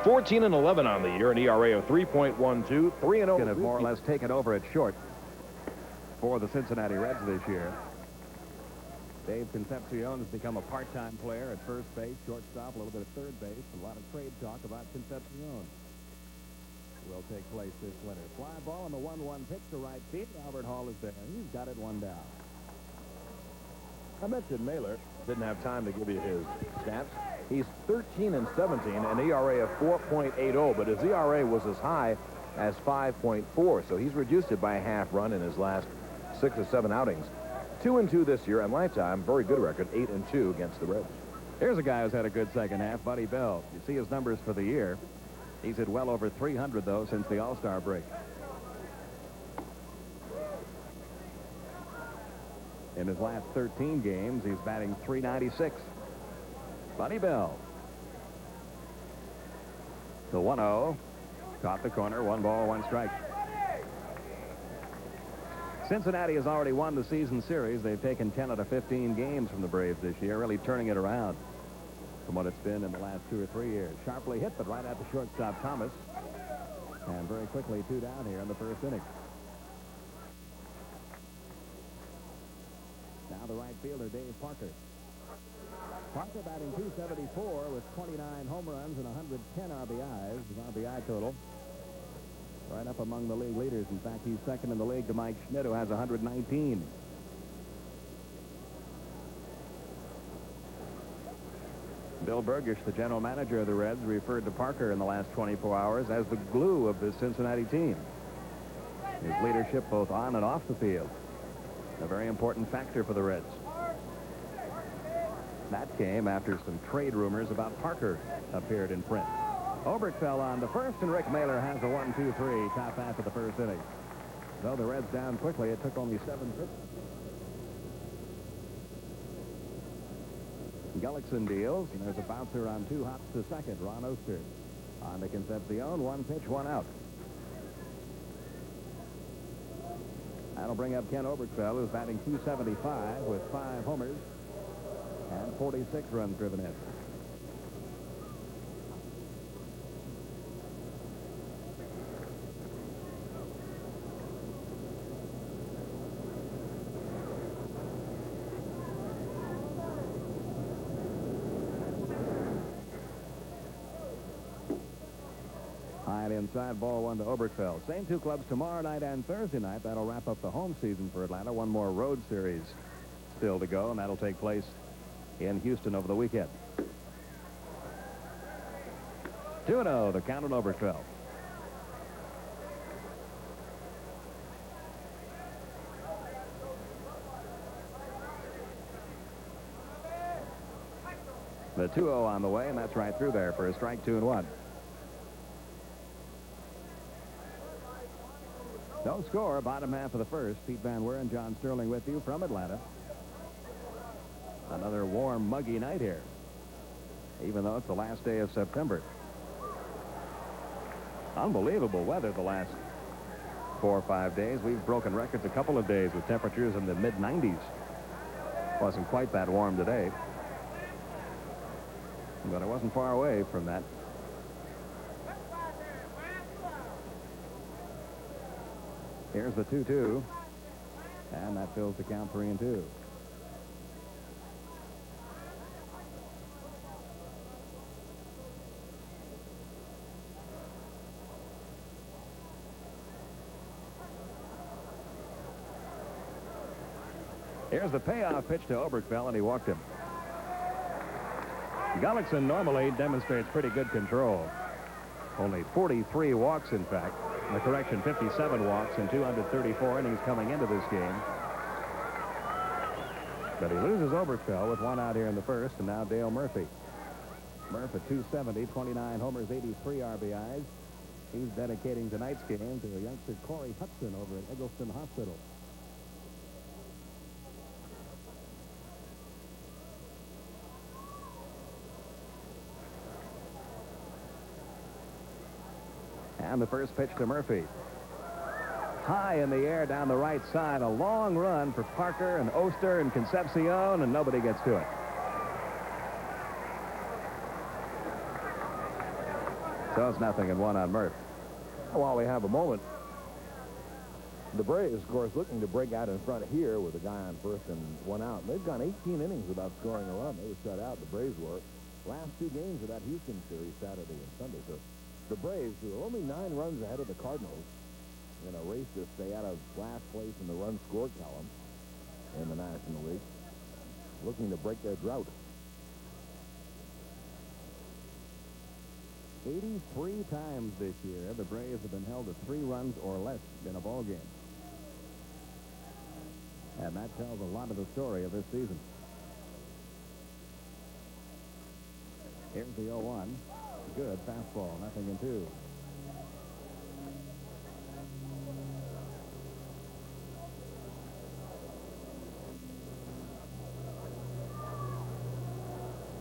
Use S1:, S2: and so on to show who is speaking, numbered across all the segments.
S1: 14-11 on the year, an ERA of 3.12, 3-0.
S2: Have more or less taken over at short for the Cincinnati Reds this year. Dave Concepcion has become a part-time player at first base, shortstop, a little bit of third base, a lot of trade talk about Concepcion. Will take place this winter. Fly ball on the 1-1 pitch to right field. Albert Hall is there. He's got it one down.
S1: I mentioned Naylor. Didn't have time to give you his stats. He's 13-17, an ERA of 4.80, but his ERA was as high as 5.4, so he's reduced it by a half run in his last 6 or 7 outings. 2-2 this year, and lifetime, very good record, 8-2 against the Reds.
S2: Here's a guy who's had a good second half, Buddy Bell. You see his numbers for the year. He's hit well over 300, though, since the All-Star break. In his last 13 games, he's batting .396. Buddy Bell. The 1-0. Caught the corner. 1 ball, 1 strike. Cincinnati has already won the season series. They've taken 10 out of 15 games from the Braves this year, really turning it around from what it's been in the last 2 or 3 years. Sharply hit, but right at the shortstop, Thomas. And very quickly, 2 down here in the first inning. Now the right fielder, Dave Parker. Parker batting .274 with 29 home runs and 110 RBIs. His RBI total right up among the league leaders. In fact, he's second in the league to Mike Schmidt, who has 119. Bill Burgish, the general manager of the Reds, referred to Parker in the last 24 hours as the glue of the Cincinnati team. His leadership both on and off the field, a very important factor for the Reds. That came after some trade rumors about Parker appeared in print. Oberkfell on to first, and Rick Mailer has a 1-2-3 top half of the first inning. Though the Reds down quickly, it took only 7 pitches. Gullickson deals, and there's a bouncer on 2 hops to second. Ron Oster on to Concepcion. 1 pitch, 1 out. That'll bring up Ken Oberkfell, who's batting .275 with 5 homers and 46 runs driven in. High and inside, ball 1 to Oberkfell. Same 2 clubs tomorrow night and Thursday night. That'll wrap up the home season for Atlanta. 1 more road series still to go, and that'll take place in Houston over the weekend. 2-0, the count on Oberkfell. The 2-0 on the way, and that's right through there for a strike, 2-1. No score, bottom half of the first. Pete Van Weeren, John Sterling with you from Atlanta. Another warm, muggy night here, even though it's the last day of September. Unbelievable weather the last 4 or 5 days. We've broken records a couple of days with temperatures in the mid-90s. Wasn't quite that warm today, but it wasn't far away from that. Here's the 2-2, and that fills the count 3-2. Here's the payoff pitch to Oberkfell, and he walked him. Gullickson normally demonstrates pretty good control. Only 43 walks, in fact. The correction, 57 walks in 234 innings coming into this game. But he loses Oberkfell with 1 out here in the first, and now Dale Murphy. Murphy at .270, 29 homers, 83 RBIs. He's dedicating tonight's game to a youngster, Corey Hudson, over at Eggleston Hospital. And the first pitch to Murphy. High in the air down the right side. A long run for Parker and Oster and Concepcion, and nobody gets to it. So it's 0-1 on Murph.
S1: While we have a moment, the Braves, of course, looking to break out in front here with a guy on first and 1 out. And they've gone 18 innings without scoring a run. They were shut out, the Braves were. Last 2 games of that Houston series, Saturday and Sunday. So the Braves, who are only 9 runs ahead of the Cardinals in a race to stay out of last place in the run scored column in the National League, looking to break their drought.
S2: 83 times this year, the Braves have been held to 3 runs or less in a ball game. And that tells a lot of the story of this season. Here's the 0-1. Good fastball, 0-2.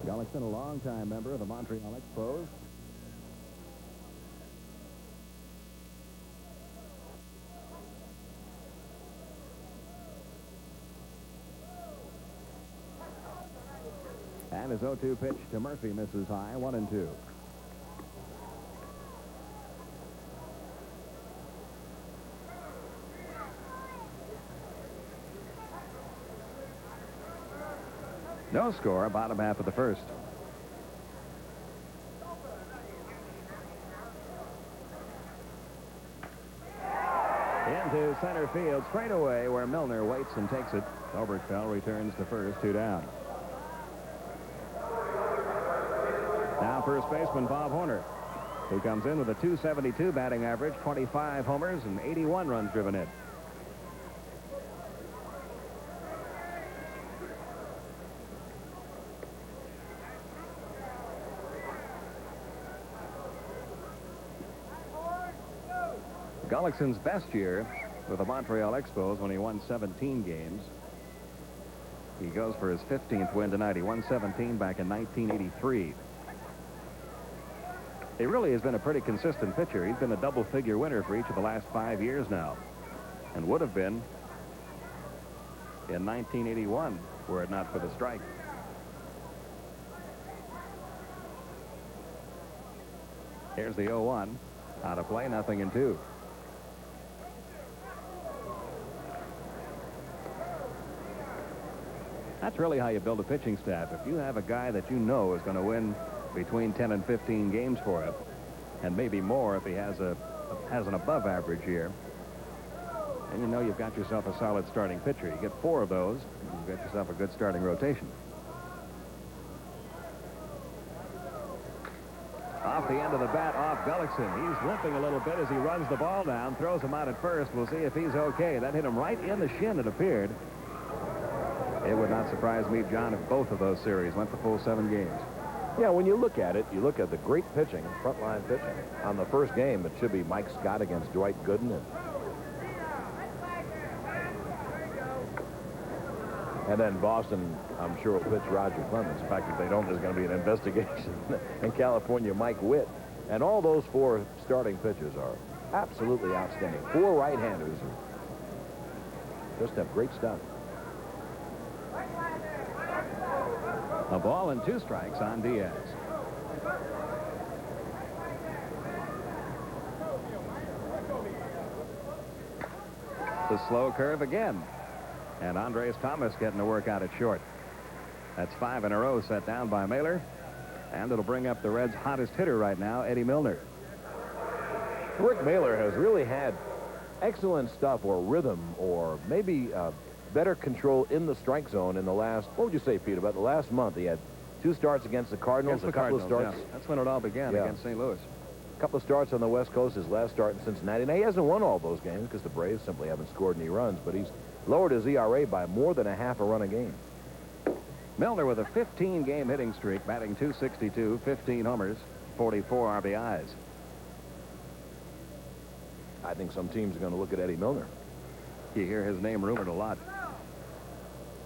S2: Gullickson, a longtime member of the Montreal Expos. And his 0-2 pitch to Murphy misses high, 1-2. No score, bottom half of the first. Into center field, straight away, where Milner waits and takes it. Oberkfell returns to first, 2 down. Now first baseman Bob Horner, who comes in with a .272 batting average, 25 homers, and 81 runs driven in. Gullickson's best year with the Montreal Expos when he won 17 games. He goes for his 15th win tonight. He won 17 back in 1983. He really has been a pretty consistent pitcher. He's been a double-figure winner for each of the last 5 years now, and would have been in 1981 were it not for the strike. Here's the 0-1. Out of play, 0-2. That's really how you build a pitching staff. If you have a guy that you know is going to win between 10 and 15 games for it, and maybe more if he has an above average year, and you know you've got yourself a solid starting pitcher. You get 4 of those, you've got yourself a good starting rotation. Off the end of the bat, off Gullickson. He's limping a little bit as he runs the ball down, throws him out at first. We'll see if he's okay. That hit him right in the shin, it appeared. It would not surprise me, John, if both of those series went the full 7 games.
S1: Yeah, when you look at it, you look at the great pitching, frontline pitching. On the first game, it should be Mike Scott against Dwight Gooden. And then Boston, I'm sure, will pitch Roger Clemens. In fact, if they don't, there's going to be an investigation in California, Mike Witt. And all those 4 starting pitchers are absolutely outstanding. 4 right-handers who just have great stuff. A ball and 2 strikes on Diaz. The slow curve again. And Andres Thomas getting to work out at short. That's 5 in a row set down by Mailer. And it'll bring up the Reds' hottest hitter right now, Eddie Milner. Rick Mailer has really had excellent stuff, or rhythm, or maybe better control in the strike zone in the last, what would you say, Pete, about the last month? He had 2 starts against the Cardinals, a couple of starts.
S2: Yeah. That's when it all began against St. Louis.
S1: A couple of starts on the West Coast, his last start in Cincinnati. Now, he hasn't won all those games because the Braves simply haven't scored any runs, but he's lowered his ERA by more than a half a run a game. Milner with a 15-game hitting streak, batting .262, 15 homers, 44 RBIs. I think some teams are going to look at Eddie Milner. You hear his name rumored a lot.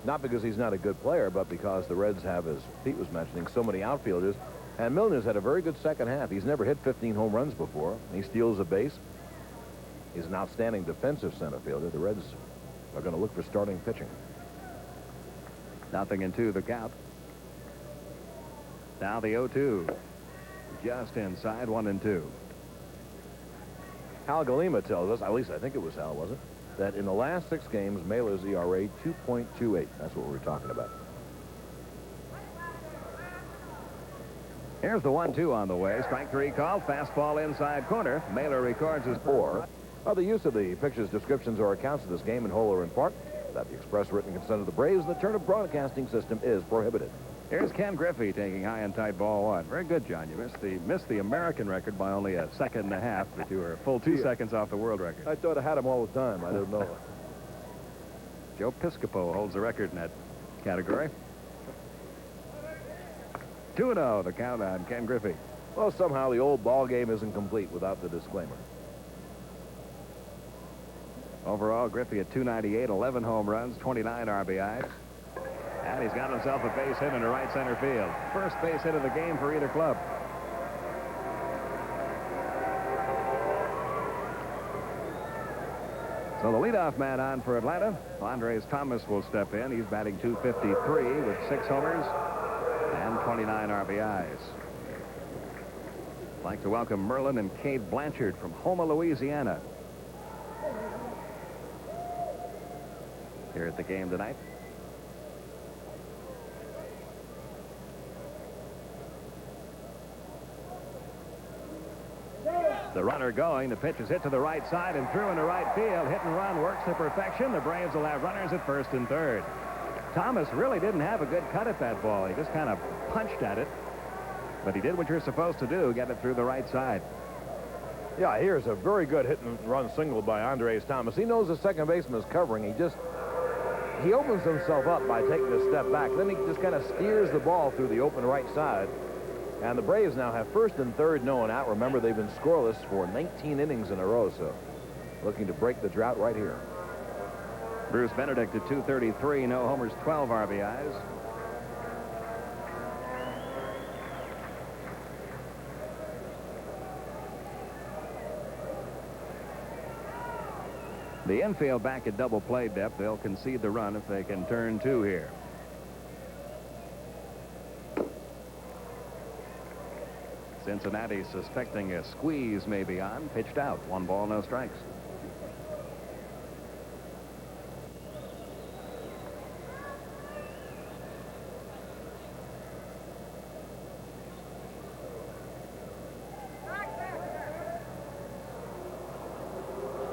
S1: Not because he's not a good player, but because the Reds have, as Pete was mentioning, so many outfielders. And Milner's had a very good second half. He's never hit 15 home runs before. He steals a base. He's an outstanding defensive center fielder. The Reds are going to look for starting pitching. 0-2 the count. Now the 0-2.
S2: just inside 1-2.
S1: Hal Galima tells us, at least I think it was Hal, wasn't it, that in the last 6 games, Mailer's ERA 2.28. That's what we're talking about.
S2: Here's the 1-2 on the way. Strike 3 called. Fastball inside corner. Mailer records his 4.
S1: The use of the pictures, descriptions, or accounts of this game in whole or in part without the express written consent of the Braves and the Turner Broadcasting System is prohibited.
S2: Here's Ken Griffey taking high and tight ball 1. Very good, John. You missed the American record by only a second and a half, but you were a full 2 seconds off the world record.
S1: I thought I had him all the time. I didn't know.
S2: Joe Piscopo holds the record in that category. 2-0, the count on Ken Griffey.
S1: Well, somehow the old ball game isn't complete without the disclaimer.
S2: Overall, Griffey at 298, 11 home runs, 29 RBIs. And he's got himself a base hit into right center field. First base hit of the game for either club. So the leadoff man on for Atlanta, Andres Thomas, will step in. He's batting .253 with 6 homers and 29 RBIs. I'd like to welcome Merlin and Cade Blanchard from Houma, Louisiana, here at the game tonight. The runner going. The pitch is hit to the right side and through into right field. Hit and run works to perfection. The Braves will have runners at first and third. Thomas really didn't have a good cut at that ball. He just kind of punched at it. But he did what you're supposed to do, get it through the right side.
S1: Yeah, here's a very good hit and run single by Andres Thomas. He knows the second baseman is covering. He opens himself up by taking a step back. Then he just kind of steers the ball through the open right side. And the Braves now have first and third, no one out. Remember, they've been scoreless for 19 innings in a row, so looking to break the drought right here.
S2: Bruce Benedict at 233, no homers, 12 RBIs. The infield back at double play depth. They'll concede the run if they can turn 2 here. Cincinnati suspecting a squeeze may be on. Pitched out. 1 ball, no strikes.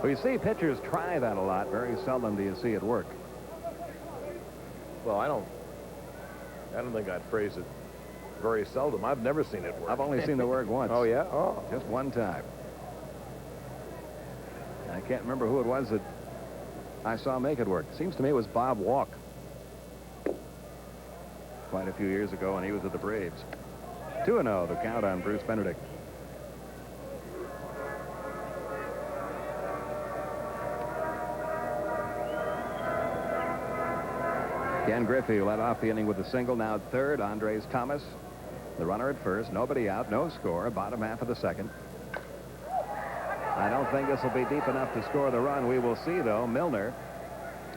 S2: We see pitchers try that a lot. Very seldom do you see it work.
S1: Well, I don't think I'd phrase it very seldom. I've never seen it work.
S2: I've only seen the work once.
S1: Oh, yeah? Oh.
S2: Just one time. I can't remember who it was that I saw make it work. Seems to me it was Bob Walk. Quite a few years ago when he was at the Braves. 2-0, the count on Bruce Benedict. Ken Griffey led off the inning with a single. Now at third, Andres Thomas, the runner at first. Nobody out, no score. Bottom half of the second. I don't think this will be deep enough to score the run. We will see, though. Milner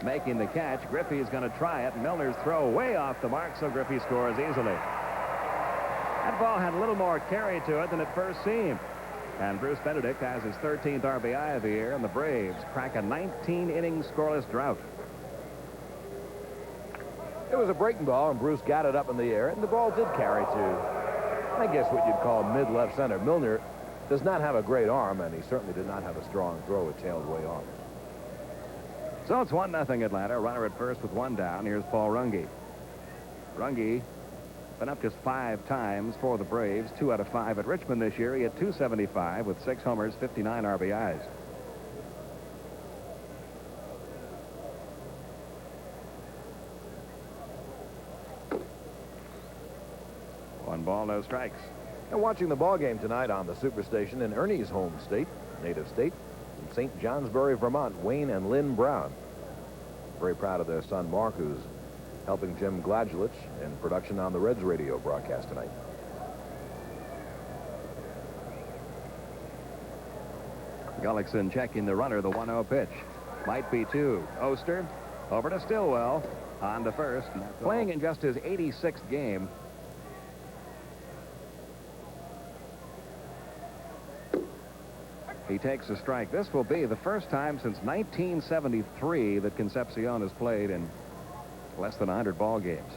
S2: making the catch. Griffey is going to try it. Milner's throw way off the mark, so Griffey scores easily. That ball had a little more carry to it than it first seemed. And Bruce Benedict has his 13th RBI of the year, and the Braves crack a 19-inning scoreless drought.
S1: It was a breaking ball, and Bruce got it up in the air, and the ball did carry to, I guess, what you'd call mid-left center. Milner does not have a great arm, and he certainly did not have a strong throw. It tailed way off.
S2: So it's 1-0 Atlanta. Runner at first with 1 down. Here's Paul Runge. Runge been up just 5 times for the Braves. 2 out of 5 at Richmond this year. He had .275 with 6 homers, 59 RBIs. One ball, no strikes.
S1: And watching the ball game tonight on the Superstation in Ernie's home state, native state, in St. Johnsbury, Vermont, Wayne and Lynn Brown. Very proud of their son, Mark, who's helping Jim Gladgelich in production on the Reds radio broadcast tonight.
S2: Gullickson checking the runner, the 1-0 pitch. Might be 2. Oster over to Stillwell on to first. Playing in just his 86th game. He takes a strike. This will be the first time since 1973 that Concepcion has played in less than 100 ball games.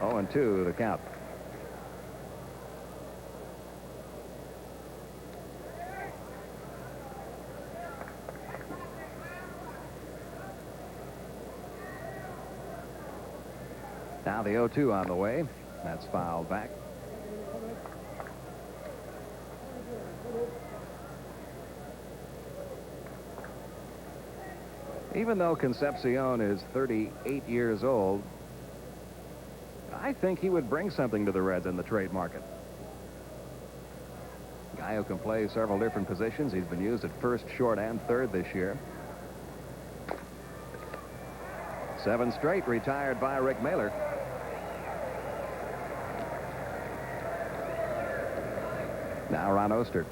S2: Oh, and 2 the count. Now the 0-2 on the way. That's fouled back. Even though Concepcion is 38 years old, I think he would bring something to the Reds in the trade market. Guy who can play several different positions. He's been used at first, short, and third this year. 7 straight retired by Rick Mahler. Now Ron Oster.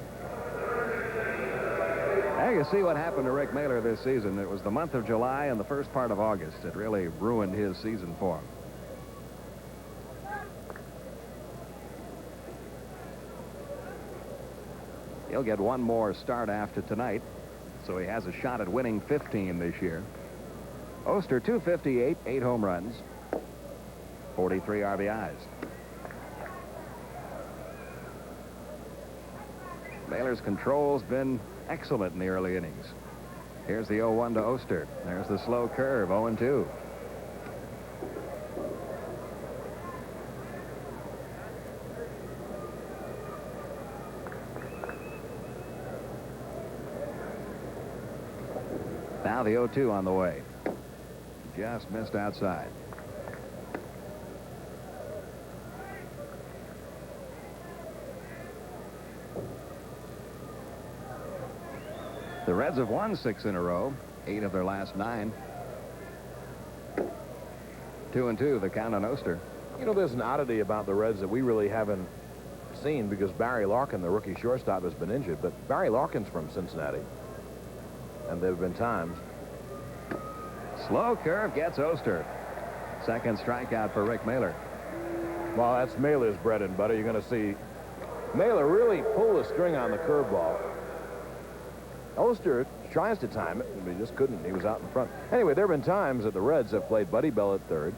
S2: There you see what happened to Rick Mahler this season. It was the month of July and the first part of August. It really ruined his season for him. He'll get one more start after tonight, so he has a shot at winning 15 this year. Oster, 258, 8 home runs, 43 RBIs. Mahler's control's been excellent in the early innings. Here's the 0-1 to Oster. There's the slow curve, 0-2. Now the 0-2 on the way. Just missed outside. The Reds have won 6 in a row, 8 of their last 9. 2-2, the count on Oster.
S1: You know, there's an oddity about the Reds that we really haven't seen because Barry Larkin, the rookie shortstop, has been injured. But Barry Larkin's from Cincinnati. And there have been times.
S2: Slow curve gets Oster. Second strikeout for Rick Mahler.
S1: Well, that's Mahler's bread and butter. You're going to see Mahler really pull the string on the curveball. Oster tries to time it, but he just couldn't. He was out in front. Anyway, there have been times that the Reds have played Buddy Bell at third,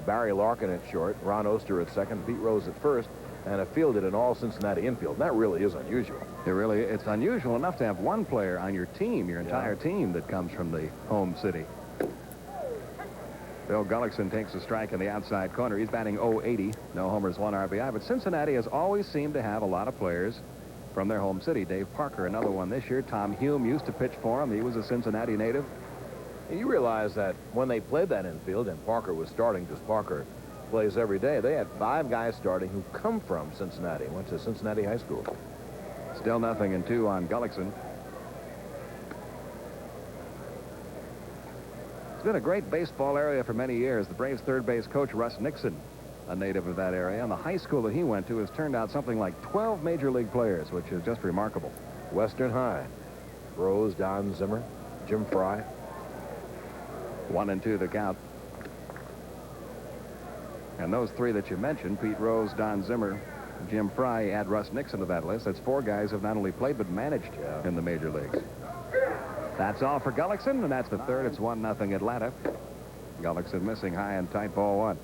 S1: Barry Larkin at short, Ron Oster at second, Pete Rose at first, and have fielded an all-Cincinnati infield. And that really is unusual.
S2: It's unusual enough to have one player on your team, your entire team, that comes from the home city. Bill Gullickson takes a strike in the outside corner. He's batting .080. No homers, 1 RBI. But Cincinnati has always seemed to have a lot of players from their home city. Dave Parker, another one this year. Tom Hume used to pitch for him. He was a Cincinnati native.
S1: You realize that when they played that infield, and Parker was starting, because Parker plays every day, they had 5 guys starting who come from Cincinnati, went to Cincinnati High School.
S2: Still 0-2 on Gullickson. It's been a great baseball area for many years. The Braves third base coach, Russ Nixon, a native of that area, and the high school that he went to has turned out something like 12 major league players, which is just remarkable.
S1: Western High. Rose, Don Zimmer, Jim Fry.
S2: 1-2 the count. And those 3 that you mentioned, Pete Rose, Don Zimmer, Jim Fry, add Russ Nixon to that list. That's 4 guys who have not only played but managed in the major leagues. That's all for Gullickson, and that's the third. It's 1-0 Atlanta. Gullickson missing high and tight, ball 1.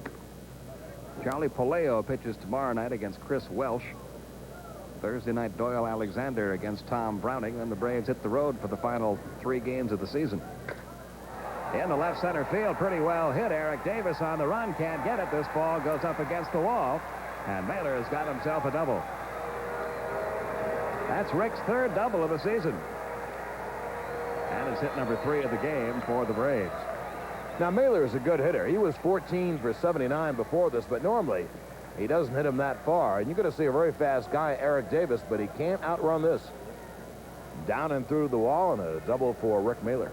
S2: Charlie Palaio pitches tomorrow night against Chris Welsh. Thursday night, Doyle Alexander against Tom Browning. Then the Braves hit the road for the final 3 games of the season. In the left center field, pretty well hit. Eric Davis on the run, can't get it. This ball goes up against the wall, and Mahler has got himself a double. That's Rick's 3rd double of the season. And it's hit number 3 of the game for the Braves.
S1: Now, Mahler is a good hitter. He was 14 for 79 before this, but normally he doesn't hit him that far. And you're going to see a very fast guy, Eric Davis, but he can't outrun this. Down and through the wall, and a double for Rick Mahler.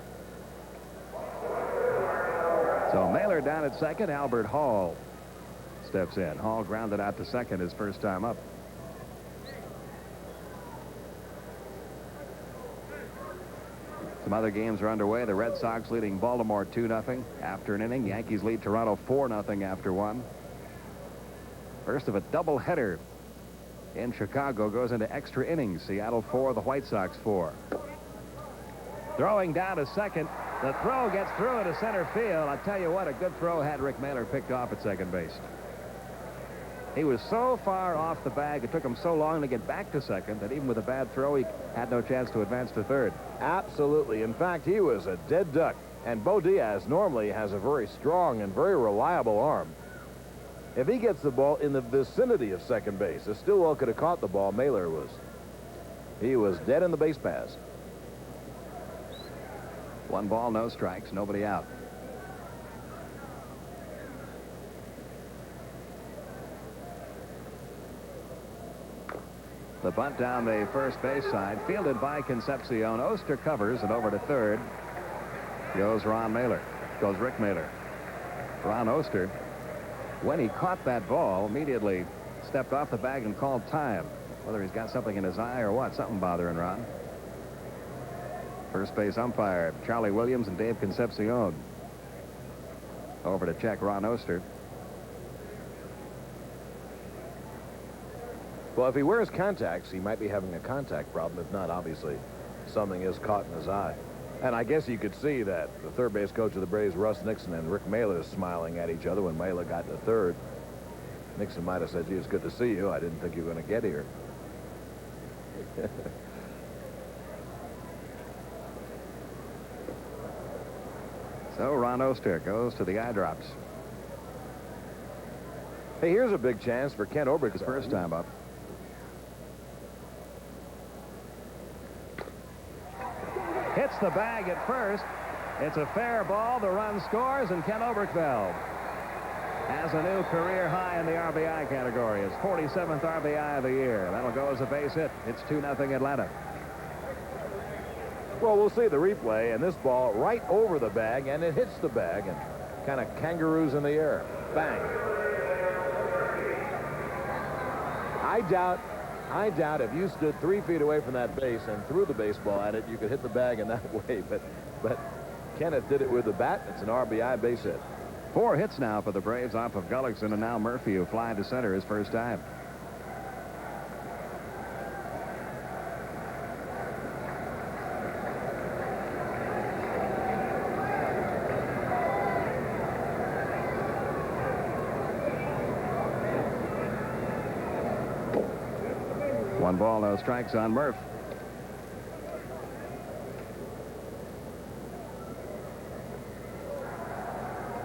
S2: So Mahler down at second. Albert Hall steps in. Hall grounded out to second his first time up. Some other games are underway. The Red Sox leading Baltimore 2-0 after an inning. Yankees lead Toronto 4-0 after 1. First of a doubleheader in Chicago. Goes into extra innings. Seattle 4, the White Sox 4. Throwing down to second. The throw gets through into center field. I'll tell you what, a good throw had Rick Mailer picked off at second base. He was so far off the bag, it took him so long to get back to second that even with a bad throw, he had no chance to advance to third.
S1: Absolutely. In fact, he was a dead duck. And Bo Diaz normally has a very strong and very reliable arm. If he gets the ball in the vicinity of second base, if Stillwell could have caught the ball, Mailer was. He was dead in the base paths.
S2: 1 ball, no strikes, nobody out. The bunt down the first base side, fielded by Concepcion. Oster covers, and over to third goes Ron Mailer. Goes Rick Mailer. Ron Oster, when he caught that ball, immediately stepped off the bag and called time. Whether he's got something in his eye or what, something bothering Ron. First base umpire Charlie Williams and Dave Concepcion over to check Ron Oster.
S1: Well, if he wears contacts, he might be having a contact problem. If not, obviously, something is caught in his eye. And I guess you could see that the third base coach of the Braves, Russ Nixon, and Rick Mailer smiling at each other when Mailer got to third. Nixon might have said, gee, it's good to see you. I didn't think you were going to get here.
S2: So Ron Oster goes to the eye drops.
S1: Hey, here's a big chance for Kent Oberg.
S2: His first time up. Hits the bag at first. It's a fair ball. The run scores, and Kent Oberkfell has a new career high in the RBI category. His 47th RBI of the year. That'll go as a base hit. It's 2-0 Atlanta.
S1: Well, we'll see the replay, and this ball right over the bag, and it hits the bag and kind of kangaroos in the air. Bang. I doubt if you stood 3 feet away from that base and threw the baseball at it, you could hit the bag in that way. But Kenneth did it with the bat. It's an RBI base hit.
S2: 4 hits now for the Braves off of Gullickson, and now Murphy, who flied to center his first time. One ball, no strikes on Murph.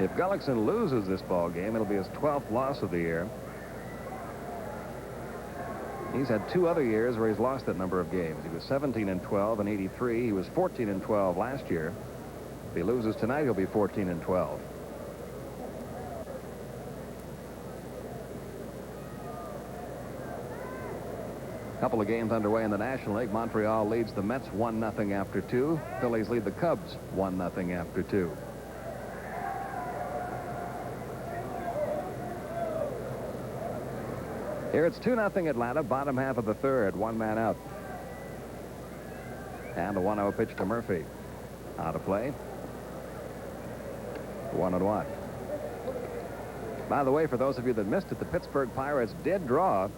S2: If Gullickson loses this ball game, it'll be his 12th loss of the year. He's had 2 other years where he's lost that number of games. He was 17-12 in '83. He was 14-12 last year. If he loses tonight, he'll be 14-12. Couple of games underway in the National League. Montreal leads the Mets 1-0 after 2. Phillies lead the Cubs 1-0 after 2. Here it's 2-0 Atlanta, bottom half of the third, 1 man out. And the 1-0 pitch to Murphy. Out of play. 1-1. By the way, for those of you that missed it, the Pittsburgh Pirates did draw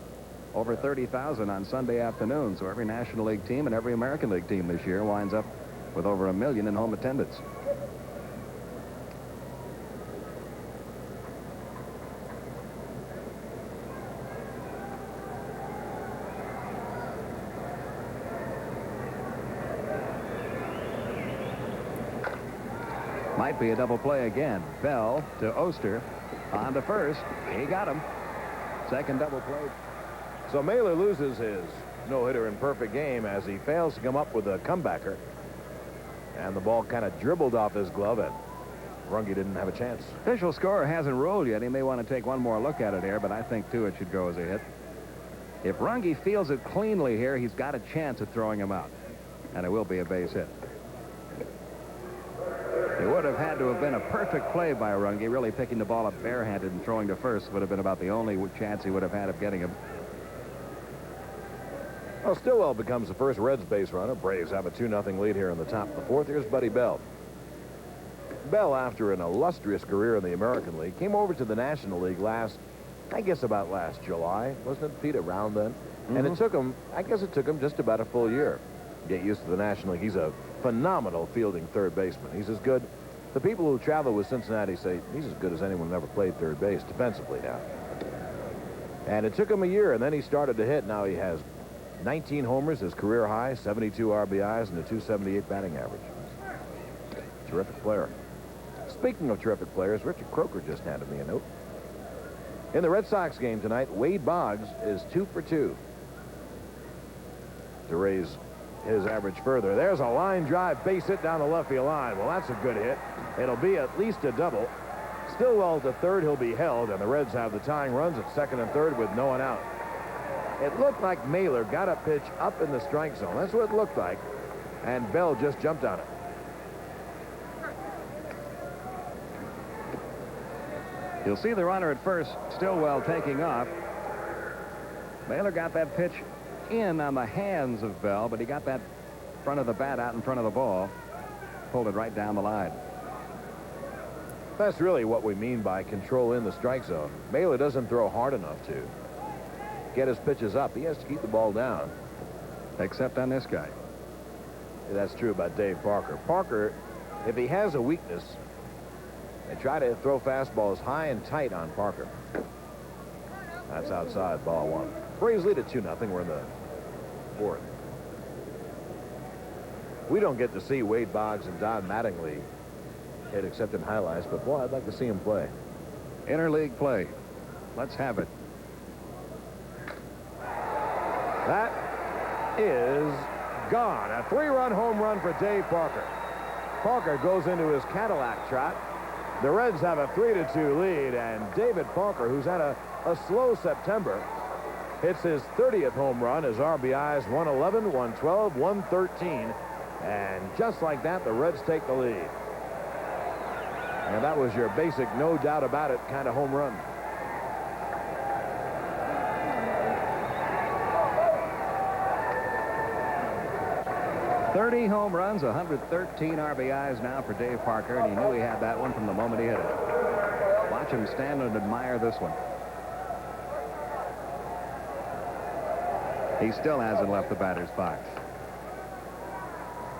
S2: over 30,000 on Sunday afternoon. So every National League team and every American League team this year winds up with over 1 million in home attendance. Might be a double play again. Bell to Oster on to first. He got him. Second double play.
S1: So Mailer loses his no-hitter in perfect game as he fails to come up with a comebacker. And the ball kind of dribbled off his glove, and Runge didn't have a chance.
S2: Official score hasn't ruled yet. He may want to take one more look at it here, but I think, too, it should go as a hit. If Runge fields it cleanly here, he's got a chance of throwing him out. And it will be a base hit. It would have had to have been a perfect play by Runge. Really picking the ball up barehanded and throwing to first would have been about the only chance he would have had of getting him.
S1: Well, Stillwell becomes the first Reds base runner. Braves have a 2-0 lead here in the top of the fourth. Here's Buddy Bell. Bell, after an illustrious career in the American League, came over to the National League last I guess about last July, wasn't it, Pete, around then? And it took him, I guess it took him just about a full year to get used to the National League. He's a phenomenal fielding third baseman. He's as good. The people who travel with Cincinnati say he's as good as anyone who ever played third base defensively now. And it took him a year, and then he started to hit. Now he has 19 homers, his career high, 72 RBIs, and a 278 batting average. Terrific player. Speaking of terrific players, Richard Croker just handed me a note. In the Red Sox game tonight, Wade Boggs is 2 for 2 to raise his average further. There's a line drive base hit down the left field line. Well, that's a good hit. It'll be at least a double. Stillwell to third. He'll be held, and the Reds have the tying runs at second and third with no one out. It looked like Mailer got a pitch up in the strike zone. That's what it looked like, and Bell just jumped on it.
S2: You'll see the runner at first, Stillwell taking off. Mailer got that pitch in on the hands of Bell, but he got that front of the bat out in front of the ball. Pulled it right down the line.
S1: That's really what we mean by control in the strike zone. Mailer doesn't throw hard enough to get his pitches up. He has to keep the ball down.
S2: Except on this guy.
S1: That's true about Dave Parker. Parker, if he has a weakness, they try to throw fastballs high and tight on Parker. That's outside, ball one. Braves lead at 2-0. We're in the fourth. We don't get to see Wade Boggs and Don Mattingly hit except in highlights, but boy, I'd like to see him play.
S2: Interleague play. Let's have it.
S1: That is gone. A 3-run home run for Dave Parker. Parker goes into his Cadillac trot. The Reds have a 3-2 lead, and David Parker, who's had a slow September, hits his 30th home run. His RBIs 111, 112, 113, and just like that, the Reds take the lead. And that was your basic, no doubt about it kind of home run.
S2: .30 home runs, 113 RBIs now for Dave Parker, and he knew he had that one from the moment he hit it. Watch him stand and admire this one. He still hasn't left the batter's box.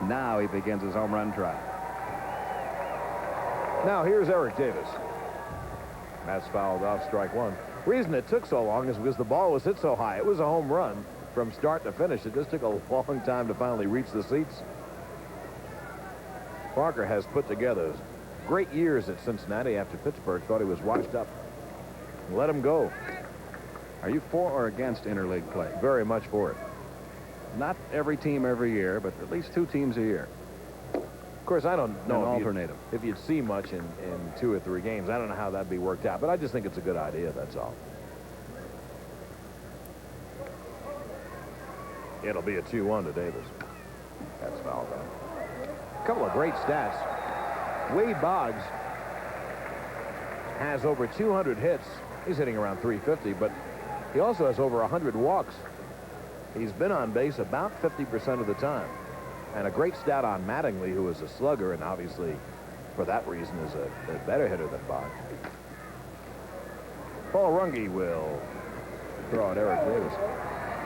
S2: Now he begins his home run trot.
S1: Now here's Eric Davis. That's fouled off, strike one. Reason it took so long is because the ball was hit so high. It was a home run from start to finish. It just took a long time to finally reach the seats. Parker has put together great years at Cincinnati after Pittsburgh thought he was washed up. Let him go.
S2: Are you for or against interleague play?
S1: Very much for it.
S2: Not every team every year, but at least 2 teams a year.
S1: Of course, I don't know if you'd see much in 2 or 3 games. I don't know how that'd be worked out, but I just think it's a good idea, that's all. It'll be a 2-1 to Davis. That's fouled out. A couple of great stats. Wade Boggs has over 200 hits. He's hitting around 350, but he also has over 100 walks. He's been on base about 50% of the time. And a great stat on Mattingly, who is a slugger, and obviously, for that reason, is a better hitter than Boggs. Paul Runge will throw at Eric Davis.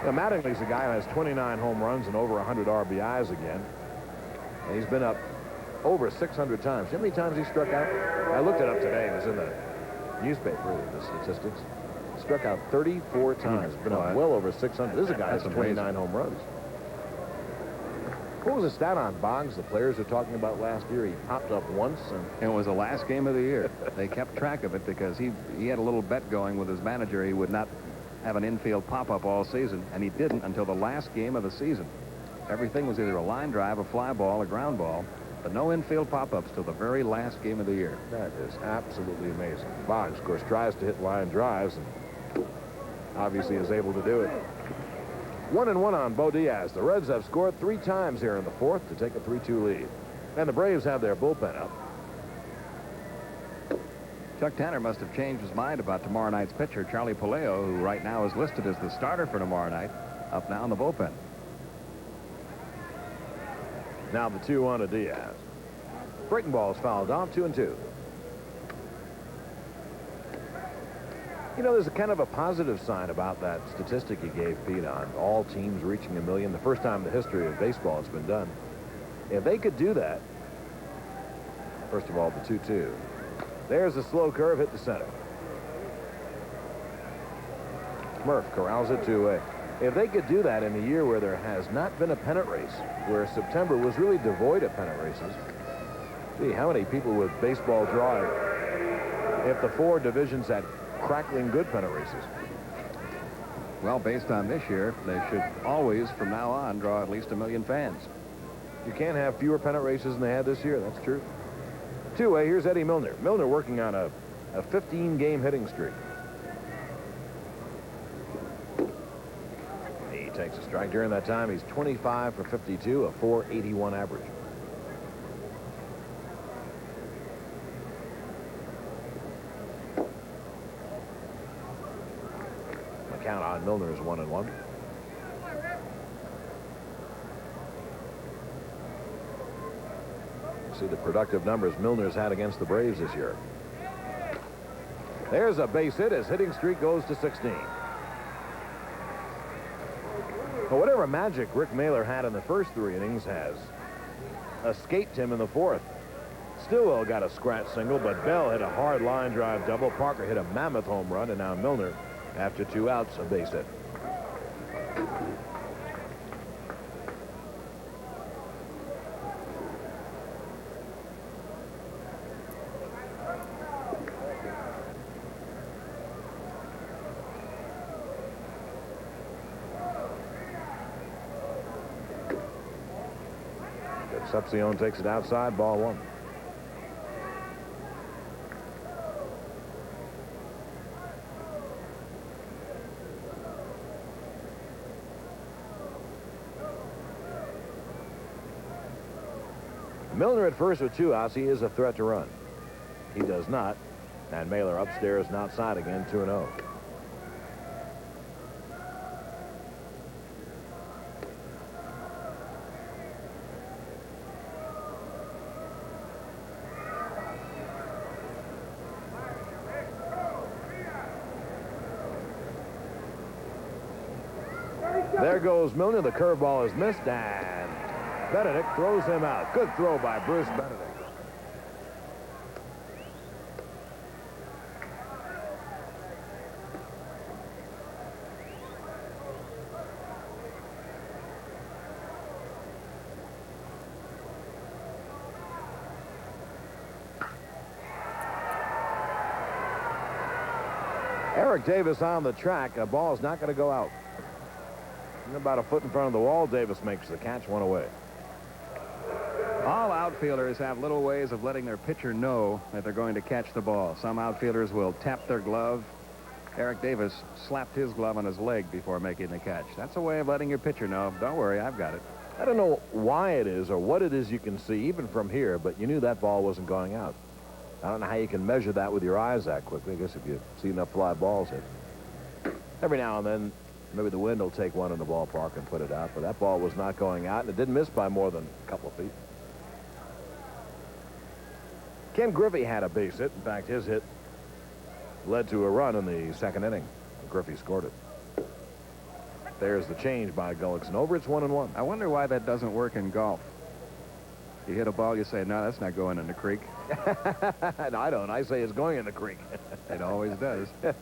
S1: Mattingly's a guy who has 29 home runs and over 100 RBIs again. And he's been up over 600 times. You know how many times he struck out? I looked it up today. It was in the newspaper, the statistics. Struck out 34 times. Been up well over 600. This is a guy who has 29 home runs. What was the stat on Boggs the players were talking about last year? He popped up once. And
S2: it was the last game of the year. They kept track of it because he had a little bet going with his manager. He would not have an infield pop-up all season, and he didn't until the last game of the season. Everything was either a line drive, a fly ball, a ground ball, but no infield pop-ups till the very last game of the year.
S1: That is absolutely amazing. Boggs, of course, tries to hit line drives and obviously is able to do it. 1-1 on Bo Diaz. The Reds have scored 3 times here in the fourth to take a 3-2 lead. And the Braves have their bullpen up.
S2: Chuck Tanner must have changed his mind about tomorrow night's pitcher, Charlie Puleo, who right now is listed as the starter for tomorrow night, up now in the bullpen.
S1: Now the 2-1 to Diaz. Breaking ball is fouled off, 2-2. You know, there's a kind of a positive sign about that statistic you gave, Pete, on all teams reaching $1 million. The first time in the history of baseball it's been done. If they could do that, first of all, the 2-2. There's a slow curve, hit the center. Murph corrals it 2-away. If they could do that in a year where there has not been a pennant race, where September was really devoid of pennant races, gee, how many people would baseball draw if the 4 divisions had crackling good pennant races?
S2: Well, based on this year, they should always, from now on, draw at least 1 million fans.
S1: You can't have fewer pennant races than they had this year. That's true. 2-away, here's Eddie Milner. Milner working on a 15-game hitting streak. He takes a strike. During that time, he's 25 for 52, a .481 average. The count on Milner is 1-1. See the productive numbers Milner's had against the Braves this year. There's a base hit. His hitting streak goes to 16. But whatever magic Rick Mahler had in the first 3 innings has escaped him in the 4th. Stillwell got a scratch single, but Bell hit a hard line drive double. Parker hit a mammoth home run, and now Milner, after 2 outs, a base hit. Concepcion takes it outside, ball 1. Milner at first with 2 outs. He is a threat to run. He does not. And Mahler upstairs and outside again, 2-0. There goes Milner. The curveball is missed, and Benedict throws him out. Good throw by Bruce Benedict. Eric Davis on the track. A ball is not going to go out. And about a foot in front of the wall, Davis makes the catch, 1 away.
S2: All outfielders have little ways of letting their pitcher know that they're going to catch the ball. Some outfielders will tap their glove. Eric Davis slapped his glove on his leg before making the catch. That's a way of letting your pitcher know, don't worry, I've got it.
S1: I don't know why it is or what it is you can see, even from here, but you knew that ball wasn't going out. I don't know how you can measure that with your eyes that quickly. I guess if you see enough fly balls hit. Every now and then, maybe the wind will take one in the ballpark and put it out, but that ball was not going out, and it didn't miss by more than a couple of feet. Ken Griffey had a base hit. In fact, his hit led to a run in the 2nd inning. Griffey scored it. There's the change by Gullickson. Over, it's 1-1.
S2: I wonder why that doesn't work in golf. You hit a ball, you say, no, that's not going in the creek.
S1: No, I don't. I say it's going in the creek.
S2: It always does.
S1: As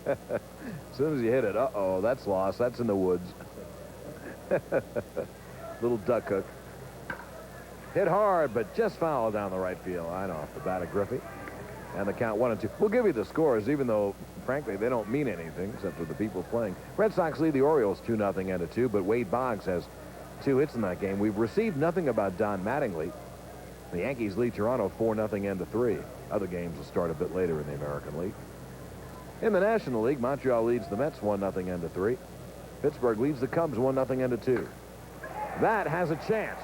S1: soon as you hit it, uh-oh, that's lost. That's in the woods. Little duck hook. Hit hard, but just foul down the right field line off the bat of Griffey. And the count 1-2. We'll give you the scores, even though, frankly, they don't mean anything except for the people playing. Red Sox lead the Orioles 2-0 and 2, but Wade Boggs has 2 hits in that game. We've received nothing about Don Mattingly. The Yankees lead Toronto 4-0 and 3. Other games will start a bit later in the American League. In the National League, Montreal leads the Mets 1-0 and 3. Pittsburgh leads the Cubs 1-0 and 2. That has a chance.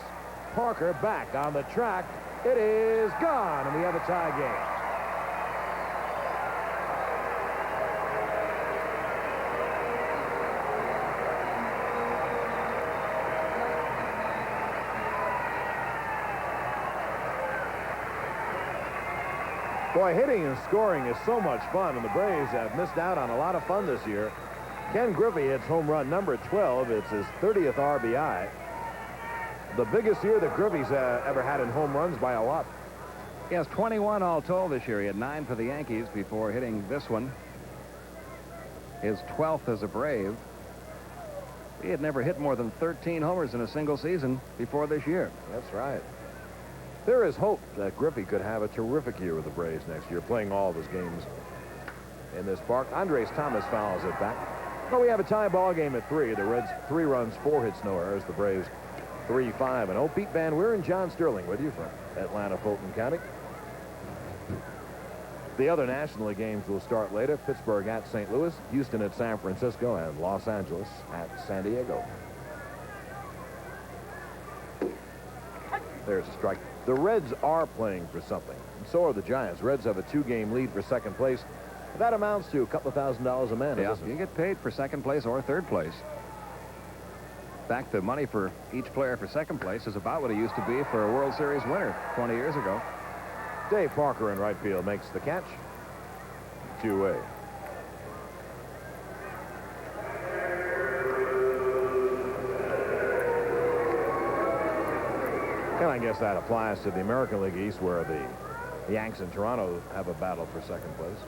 S1: Parker back on the track. It is gone, and we have a tie game. Boy, hitting and scoring is so much fun, and the Braves have missed out on a lot of fun this year. Ken Griffey hits home run number 12. It's his 30th RBI. The biggest year that Griffey's ever had in home runs by a lot.
S2: He has 21 all told this year. He had 9 for the Yankees before hitting this one. His 12th as a Brave. He had never hit more than 13 homers in a single season before this year.
S1: That's right. There is hope that Griffey could have a terrific year with the Braves next year, playing all of his games in this park. Andres Thomas fouls it back. Well, we have a tie ball game at 3. The Reds 3 runs, 4 hits, no errors. The Braves 3-5-0. Pete Van Weir and John Sterling with you from Atlanta, Fulton County. The other National League games will start later. Pittsburgh at St. Louis, Houston at San Francisco, and Los Angeles at San Diego. There's a strike. The Reds are playing for something, and so are the Giants. Reds have a 2-game lead for second place. That amounts to a couple of $1,000s a man.
S2: Yeah, you get paid for second place or third place. In fact, the money for each player for second place is about what it used to be for a World Series winner 20 years ago.
S1: Dave Parker in right field makes the catch. 2-way. And I guess that applies to the American League East, where the Yanks in Toronto have a battle for second place.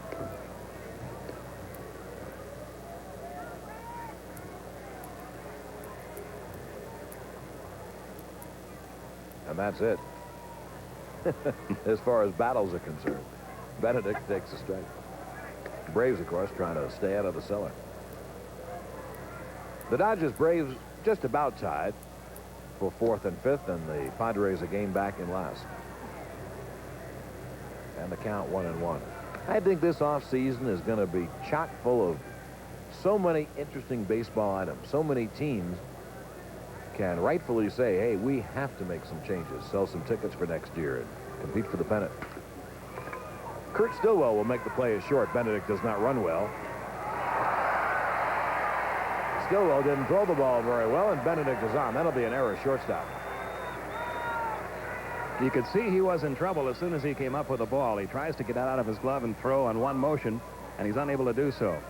S1: And that's it. As far as battles are concerned. Benedict takes a strike. Braves, of course, trying to stay out of the cellar. The Dodgers-Braves just about tied for 4th and 5th, and the Padres a game back in last. And the count 1-1. I think this offseason is going to be chock full of so many interesting baseball items. So many teams can rightfully say, hey, we have to make some changes, sell some tickets for next year, and compete for the pennant. Kurt Stillwell will make the play as short. Benedict does not run well. Stillwell didn't throw the ball very well, and Benedict is on. That'll be an error shortstop.
S2: You could see he was in trouble as soon as he came up with the ball. He tries to get out of his glove and throw on one motion, and he's unable to do so.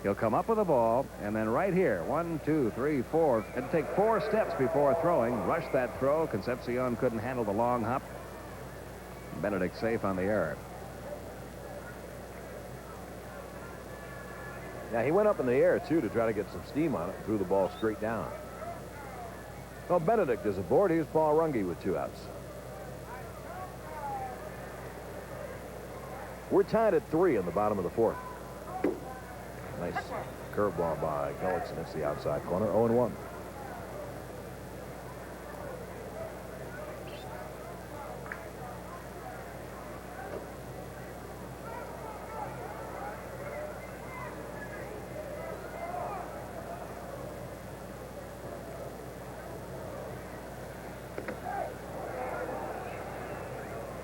S2: He'll come up with the ball, and then right here, 1, 2, 3, 4. It'll take 4 steps before throwing. Rush that throw. Concepcion couldn't handle the long hop. Benedict safe on the error.
S1: Yeah, he went up in the air, too, to try to get some steam on it, and threw the ball straight down. Well, Benedict is aboard. Here's Paul Runge with 2 outs. We're tied at 3 in the bottom of the 4th. Nice curveball by Gullickson. It's the outside corner. 0-1.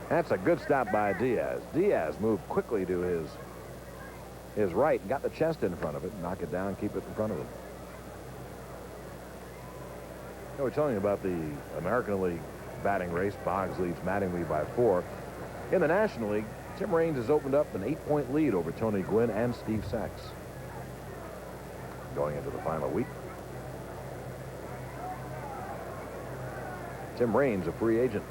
S1: That's a good stop by Diaz. Diaz moved quickly to his right and got the chest in front of it, knock it down, keep it in front of him. We're telling you about the American League batting race. Boggs leads Mattingly by 4. In the National League, Tim Raines has opened up an 8-point lead over Tony Gwynn and Steve Sachs. Going into the final week. Tim Raines, a free agent.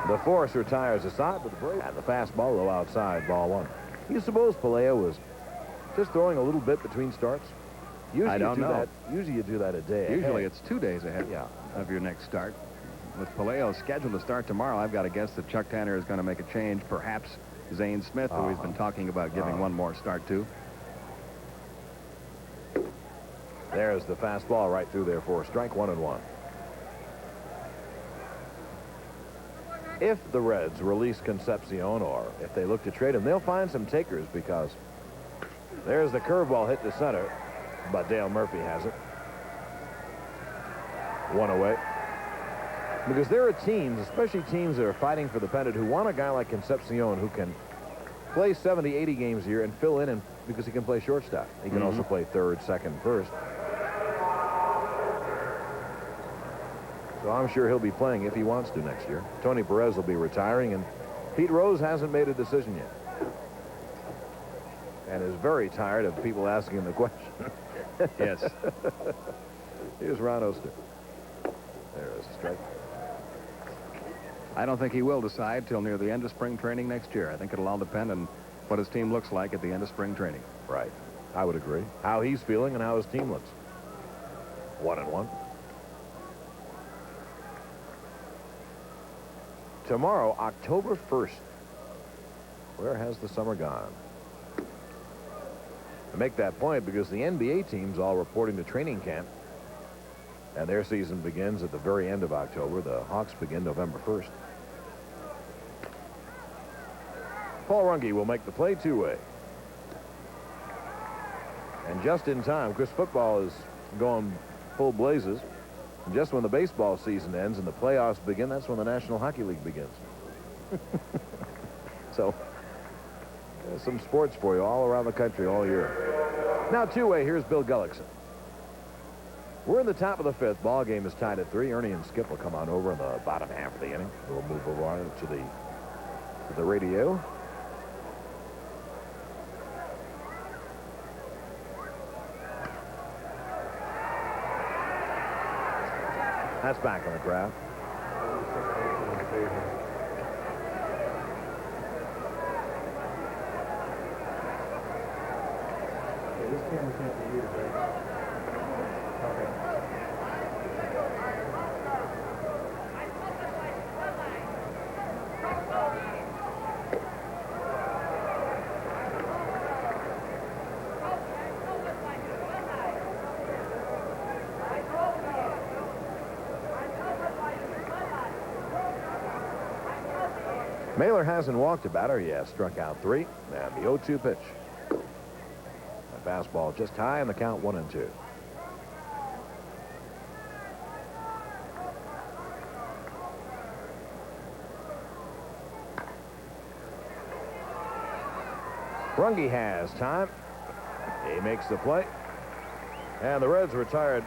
S1: The Force retires aside with the break. And the fastball low outside, ball 1. You suppose Pelayo was just throwing a little bit between starts? Usually
S2: I don't know.
S1: Usually you do that a day
S2: Usually
S1: ahead.
S2: it's 2 days ahead of your next start. With Pelayo scheduled to start tomorrow, I've got to guess that Chuck Tanner is going to make a change. Perhaps Zane Smith, who he's been talking about giving one more start to.
S1: There's the fastball right through there for a strike. 1-1. If the Reds release Concepcion, or if they look to trade him, they'll find some takers, because there's the curveball hit to center, but Dale Murphy has it. 1 away. Because there are teams, especially teams that are fighting for the pennant, who want a guy like Concepcion who can play 70, 80 games a year and fill in because he can play shortstop. He can also play third, second, first. So I'm sure he'll be playing if he wants to next year. Tony Perez will be retiring, and Pete Rose hasn't made a decision yet. And is very tired of people asking him the question.
S2: Yes.
S1: Here's Ron Oster. There is a strike.
S2: I don't think he will decide till near the end of spring training next year. I think it'll all depend on what his team looks like at the end of spring training.
S1: Right. I would agree. How he's feeling and how his team looks. 1-1. Tomorrow, October 1st. Where has the summer gone? I make that point because the NBA teams all reporting to training camp, and their season begins at the very end of October. The Hawks begin November 1st. Paul Runge will make the play two-way. And just in time, because football is going full blazes. And just when the baseball season ends and the playoffs begin, that's when the National Hockey League begins. So, there's some sports for you all around the country all year. Now two-way, here's Bill Gullickson. We're in the top of the fifth. Ball game is tied at 3. Ernie and Skip will come on over in the bottom half of the inning. We'll move over on to the radio. That's back on the graph.
S3: This camera can't be used, right? Okay.
S1: Mailer hasn't walked a batter. He has struck out 3. And the 0-2 pitch. A fastball just high, and the count 1-2. Runge has time. He makes the play. And the Reds retired.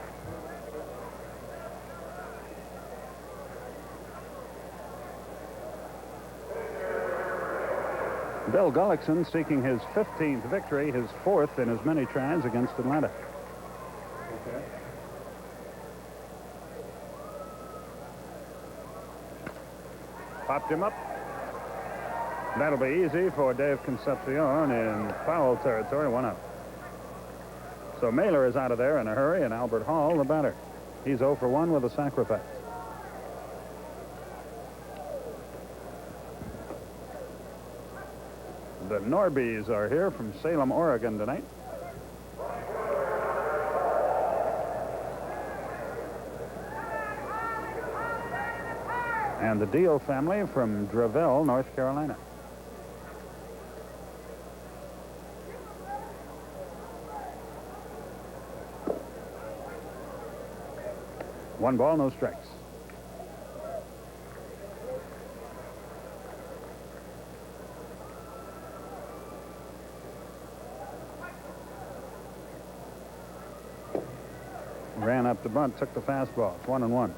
S3: Bill Gullickson seeking his 15th victory, his 4th in as many tries against Atlanta. Okay. Popped him up. That'll be easy for Dave Concepcion in foul territory, 1 out. So Mailer is out of there in a hurry, and Albert Hall, the batter. He's 0 for 1 with a sacrifice. The Norbies are here from Salem, Oregon tonight. And the Deal family from Dravell, North Carolina. One ball, no strikes. Ran up the bunt, took the fastball. It's 1-1.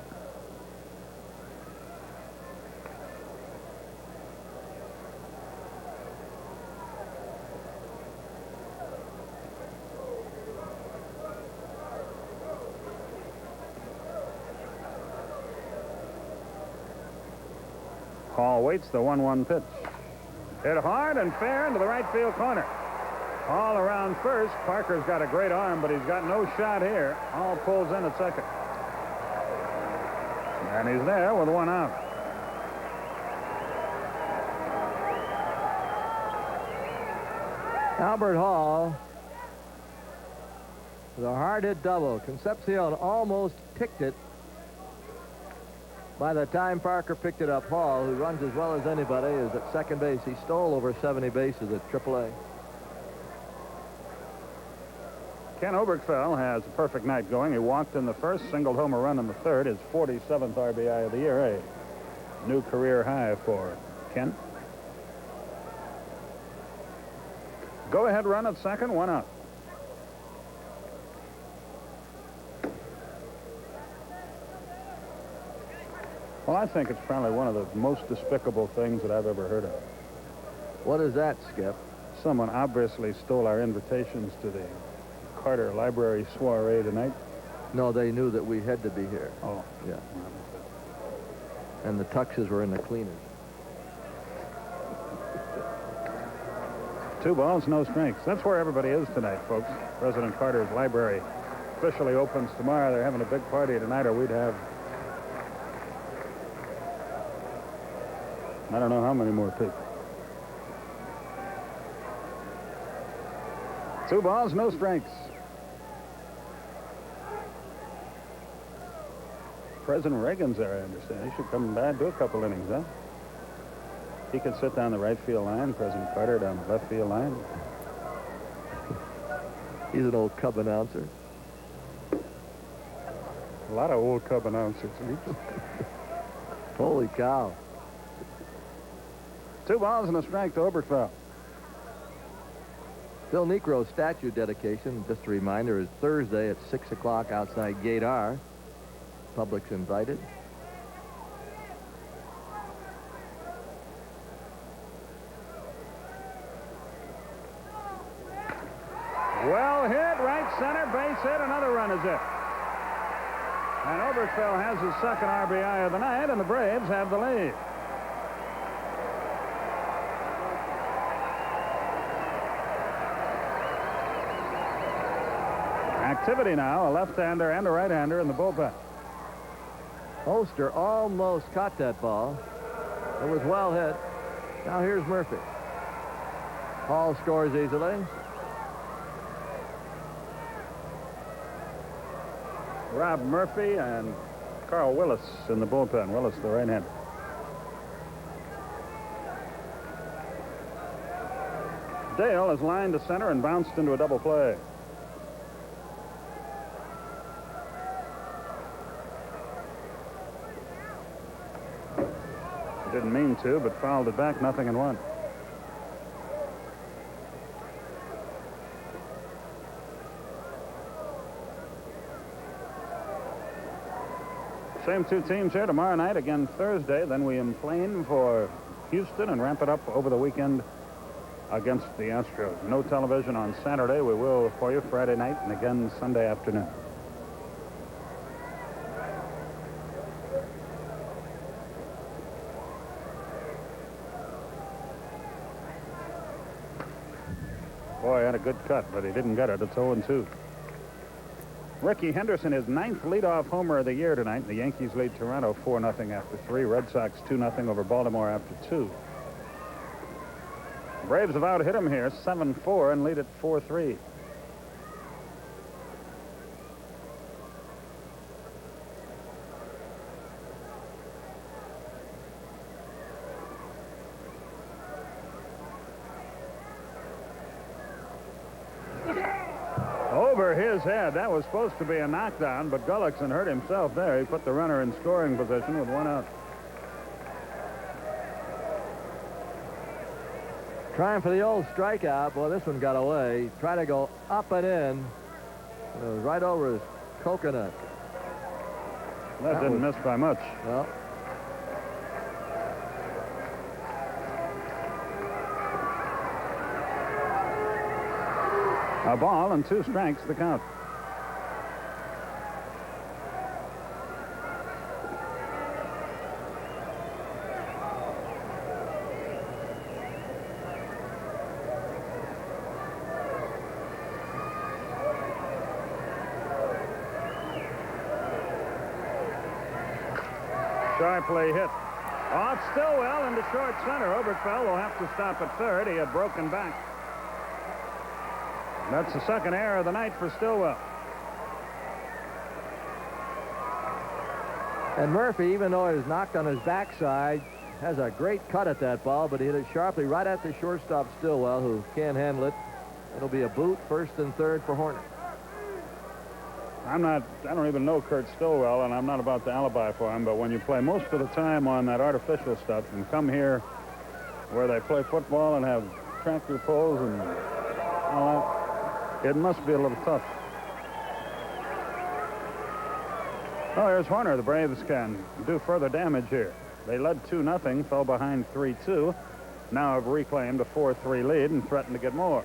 S3: Hall waits the 1-1 pitch. Hit hard and fair into the right field corner. All around first. Parker's got a great arm, but he's got no shot here. Hall pulls in at second. And he's there with 1 out.
S4: Albert Hall with a hard hit double. Concepcion almost picked it. By the time Parker picked it up, Hall, who runs as well as anybody, is at second base. He stole over 70 bases at AAA.
S3: Ken Oberkfell has a perfect night going. He walked in the first, singled home a run in the third, his 47th RBI of the year, a new career high for Ken. Go-ahead run at second, 1 out. Well, I think it's probably one of the most despicable things that I've ever heard of.
S4: What is that, Skip?
S3: Someone obviously stole our invitations to the Carter Library soiree tonight.
S4: No, they knew that we had to be here.
S3: Oh.
S4: Yeah. And the tuxes were in the cleaners.
S3: 2 balls, no strikes. That's where everybody is tonight, folks. President Carter's Library officially opens tomorrow. They're having a big party tonight, or we'd have... I don't know how many more people. 2 balls, no strikes. President Reagan's there, I understand. He should come back, do a couple innings, huh? He could sit down the right field line, President Carter down the left field line.
S4: He's an old Cub announcer.
S3: A lot of old Cub announcers.
S4: Holy cow.
S3: 2 balls and a strike to Oberkfell.
S4: Phil Necro's statue dedication, just a reminder, is Thursday at 6 o'clock outside Gate R. Public's invited.
S3: Well hit, right center, base hit, another run is it. And Oberkfell has his second RBI of the night, and the Braves have the lead. Activity now, a left-hander and a right-hander in the bullpen.
S4: Oster almost caught that ball. It was well hit. Now here's Murphy. Hall scores easily.
S3: Rob Murphy and Carl Willis in the bullpen. Willis, the right-hander. Dale is lined to center and bounced into a double play. Didn't mean to, but fouled it back, 0-1. Same 2 teams here tomorrow night, again Thursday. Then we plane for Houston and ramp it up over the weekend against the Astros. No television on Saturday. We will for you Friday night and again Sunday afternoon. Boy, had a good cut, but he didn't get it. It's 0-2. Ricky Henderson, his 9th leadoff homer of the year tonight. The Yankees lead Toronto 4-0 after 3. Red Sox 2-0 over Baltimore after 2. Braves have out-hit him here 7-4 and lead at 4-3. Over his head. That was supposed to be a knockdown, but Gullickson hurt himself there. He put the runner in scoring position with 1 out.
S4: Trying for the old strikeout. Boy, this one got away. Tried to go up and in. It was right over his coconut.
S3: That didn't miss by much.
S4: Well,
S3: a ball and 2 strikes, the count. Sharply hit. Off Stillwell into short center. Oberkfell will have to stop at third. He had broken back. That's the second error of the night for Stillwell.
S4: and Murphy, even though he was knocked on his backside, has a great cut at that ball, but he hit it sharply right at the shortstop Stillwell, who can't handle it. It'll be a boot, first and third for Horner.
S3: I don't even know Kurt Stillwell, and I'm not about to alibi for him, but when you play most of the time on that artificial stuff and come here where they play football and have tractor pulls and Well, it must be a little tough. Oh, here's Horner. The Braves can do further damage here. They led 2-0, fell behind 3-2. Now have reclaimed a 4-3 lead and threaten to get more.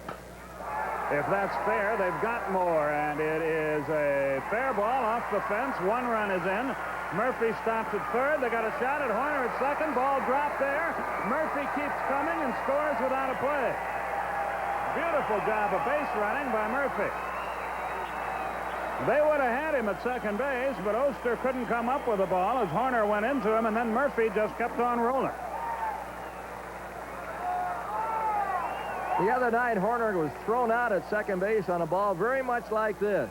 S3: If that's fair, they've got more, and it is a fair ball off the fence. 1 run is in. Murphy stops at third. They got a shot at Horner at second. Ball dropped there. Murphy keeps coming and scores without a play. Beautiful job of base running by Murphy. They would have had him at second base, but Oster couldn't come up with the ball as Horner went into him, and then Murphy just kept on rolling.
S4: The other night, Horner was thrown out at second base on a ball very much like this.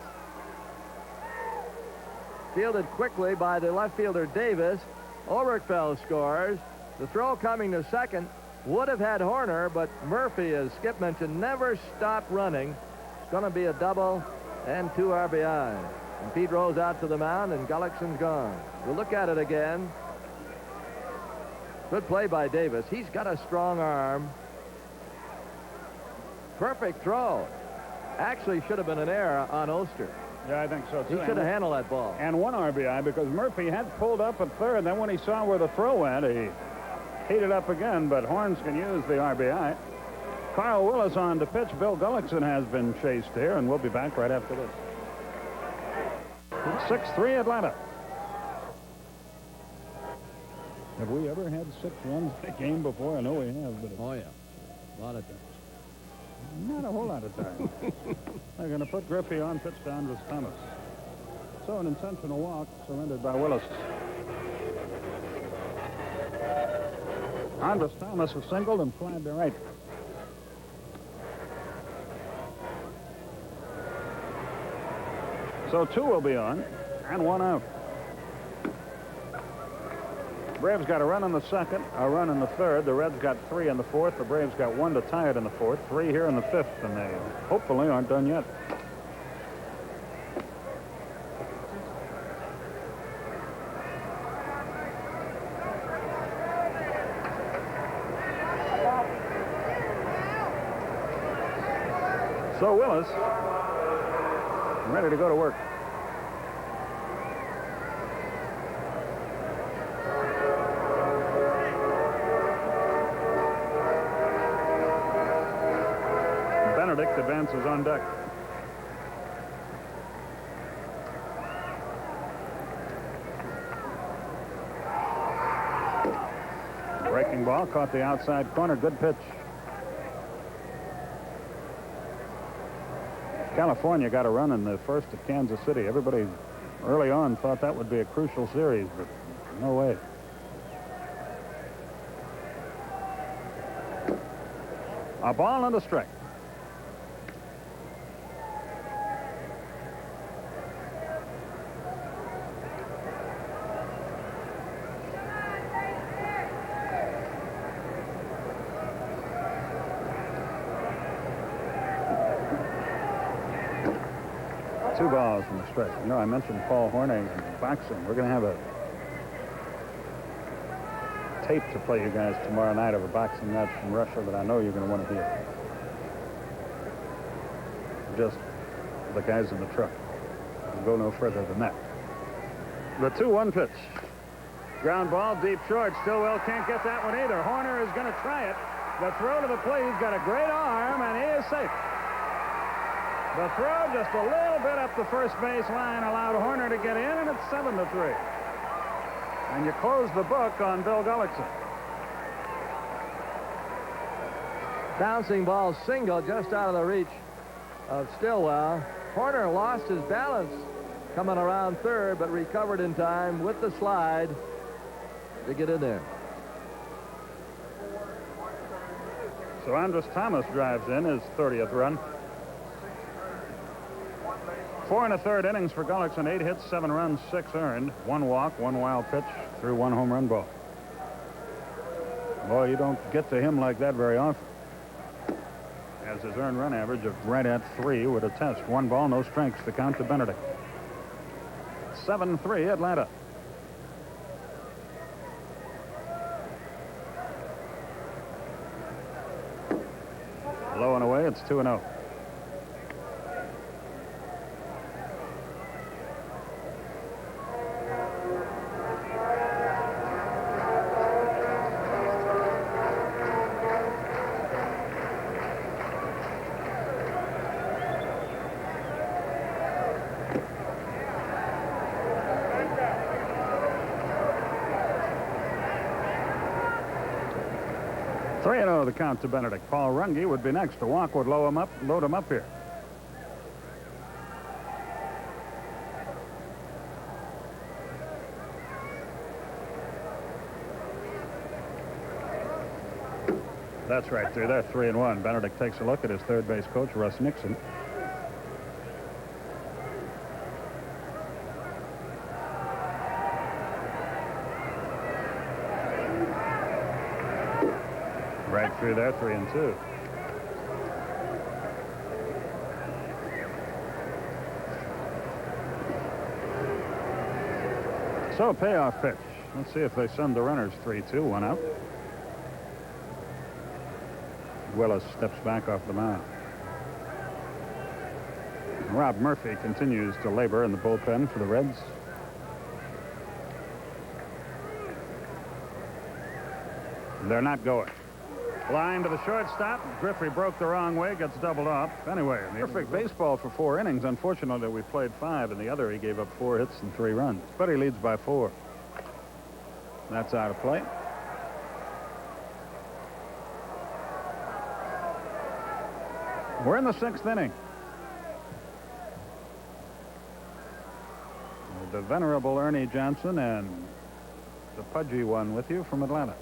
S4: Fielded quickly by the left fielder Davis. Oberkfell scores. The throw coming to second would have had Horner, but Murphy, as Skip mentioned, never stopped running. It's going to be a double and 2 RBI. And Pete Rose out to the mound, and Gullickson's gone. We'll look at it again. Good play by Davis. He's got a strong arm. Perfect throw. Actually should have been an error on Oster.
S3: Yeah, I think so, too.
S4: He should have handled that ball.
S3: And 1 RBI because Murphy had pulled up at third. Then when he saw where the throw went, he heated up again, but Horns can use the RBI. Carl Willis on to pitch. Bill Gullickson has been chased here, and we'll be back right after this. 6-3 Atlanta. Have we ever had 6 runs in a game before? I know we have, but
S2: Oh, yeah. A lot of times.
S3: not a whole lot of time. They're going to put Griffey on, pitch to Andres Thomas. So an intentional walk surrendered by Willis. Andres Thomas was singled and flied to right. So 2 will be on and 1 out. Braves got a run in the second, a run in the third. The Reds got 3 in the fourth. The Braves got 1 to tie it in the fourth, 3 here in the fifth, and they hopefully aren't done yet. So Willis ready to go to work. Benedict advances on deck. Breaking ball caught the outside corner. Good pitch. California got a run in the first at Kansas City. Everybody early on thought that would be a crucial series, but no way. A ball and a strike. Two balls and a strike. You know, I mentioned Paul Hornung and boxing. We're going to have a tape to play you guys tomorrow night of a boxing match from Russia that I know you're going to want to hear. Just the guys in the truck. We'll go no further than that. The 2-1 pitch. Ground ball, deep short. Stillwell can't get that one either. Horner is going to try it. The throw to the plate. He's got a great arm, and he is safe. The throw just a little bit up the first base line allowed Horner to get in, and it's 7-3. And you close the book on Bill Gullickson.
S4: Bouncing ball single just out of the reach of Stillwell. Horner lost his balance coming around third, but recovered in time with the slide to get in there.
S3: So Andres Thomas drives in his 30th run. 4 1/3 innings for Gullickson. 8 hits, 7 runs, 6 earned. 1 walk, 1 wild pitch, through 1 home run ball. Boy, you don't get to him like that very often. As his earned run average of right at 3 would attest. 1 ball, no strikes. The count to Benedict. 7-3 Atlanta. Low and away, it's 2-0. 3-0 the count to Benedict. Paul Runge would be next. A walk would load him up here. That's right through there, 3-1. Benedict takes a look at his third base coach, Russ Nixon. Right through there, 3-2. So a payoff pitch. Let's see if they send the runners. 3-2, 1 out. Willis steps back off the mound. Rob Murphy continues to labor in the bullpen for the Reds. They're not going. Line to the shortstop. Griffey broke the wrong way, gets doubled off. Anyway, perfect baseball for 4 innings. Unfortunately, we played 5. In the other, he gave up 4 hits and 3 runs. But he leads by 4. That's out of play. We're in the 6th inning. The venerable Ernie Johnson and the pudgy one with you from Atlanta.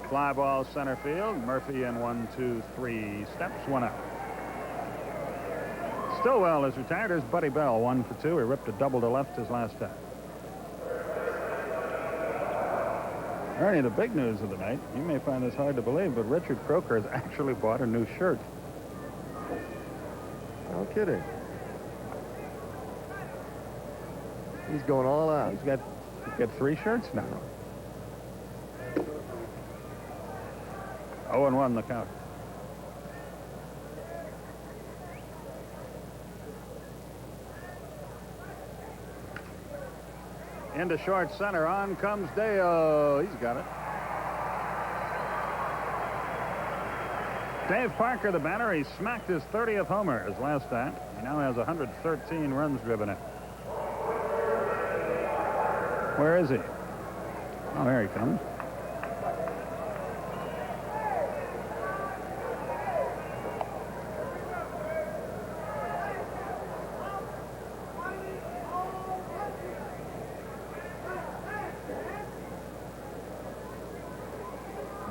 S3: Fly ball center field. Murphy in 1, 2, 3 steps, 1 out. Stillwell is retired. Here's Buddy Bell, 1 for 2. He ripped a double to left his last time. Ernie, the big news of the night, you may find this hard to believe, but Richard Croker has actually bought a new shirt.
S4: No kidding. He's going all out.
S3: He's got 3 shirts now. 0-1 the count. Into short center. On comes Deo. He's got it. Dave Parker, the batter. He smacked his 30th homer his last time. He now has 113 runs driven in. Where is he? Oh, there he comes.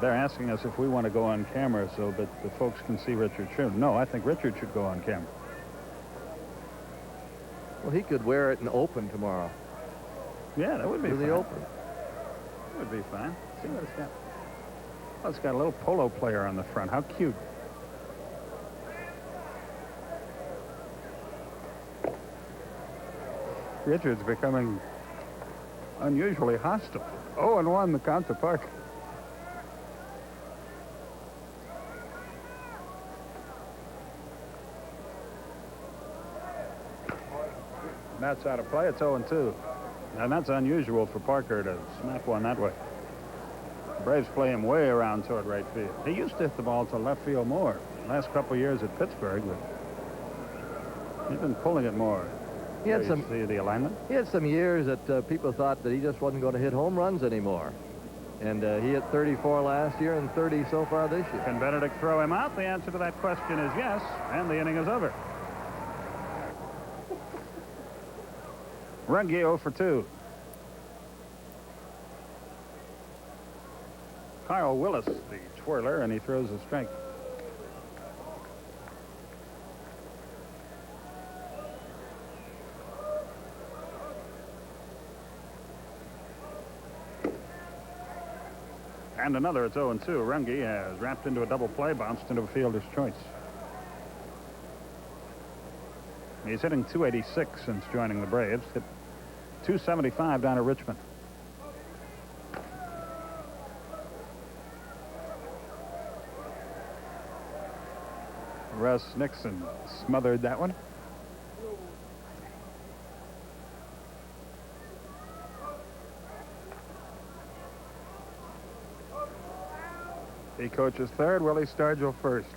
S3: They're asking us if we want to go on camera so that the folks can see Richard shoot. No, I think Richard should go on camera.
S4: Well, he could wear it in open tomorrow.
S3: Yeah, that would be
S4: fine.
S3: The open. That would be fine. See what it's got. Oh, it's got a little polo player on the front. How cute. Richard's becoming unusually hostile. 0-1 the count to Parker. That's out of play. It's 0-2. And that's unusual for Parker to smack one that way. Braves play him way around toward right field. He used to hit the ball to left field more. Last couple of years at Pittsburgh, but he's been pulling it more.
S4: He had some.
S3: See the alignment?
S4: He had some years that people thought that he just wasn't going to hit home runs anymore. And he hit 34 last year and 30 so far this year.
S3: Can Benedict throw him out? The answer to that question is yes, and the inning is over. Runge 0 for 2. Carl Willis, the twirler, and he throws a strike. And another, it's 0-2. Runge has wrapped into a double play, bounced into a fielder's choice. He's hitting .286 since joining the Braves. Hit .275 down to Richmond. Russ Nixon smothered that one. He coaches third, Willie Stargell first.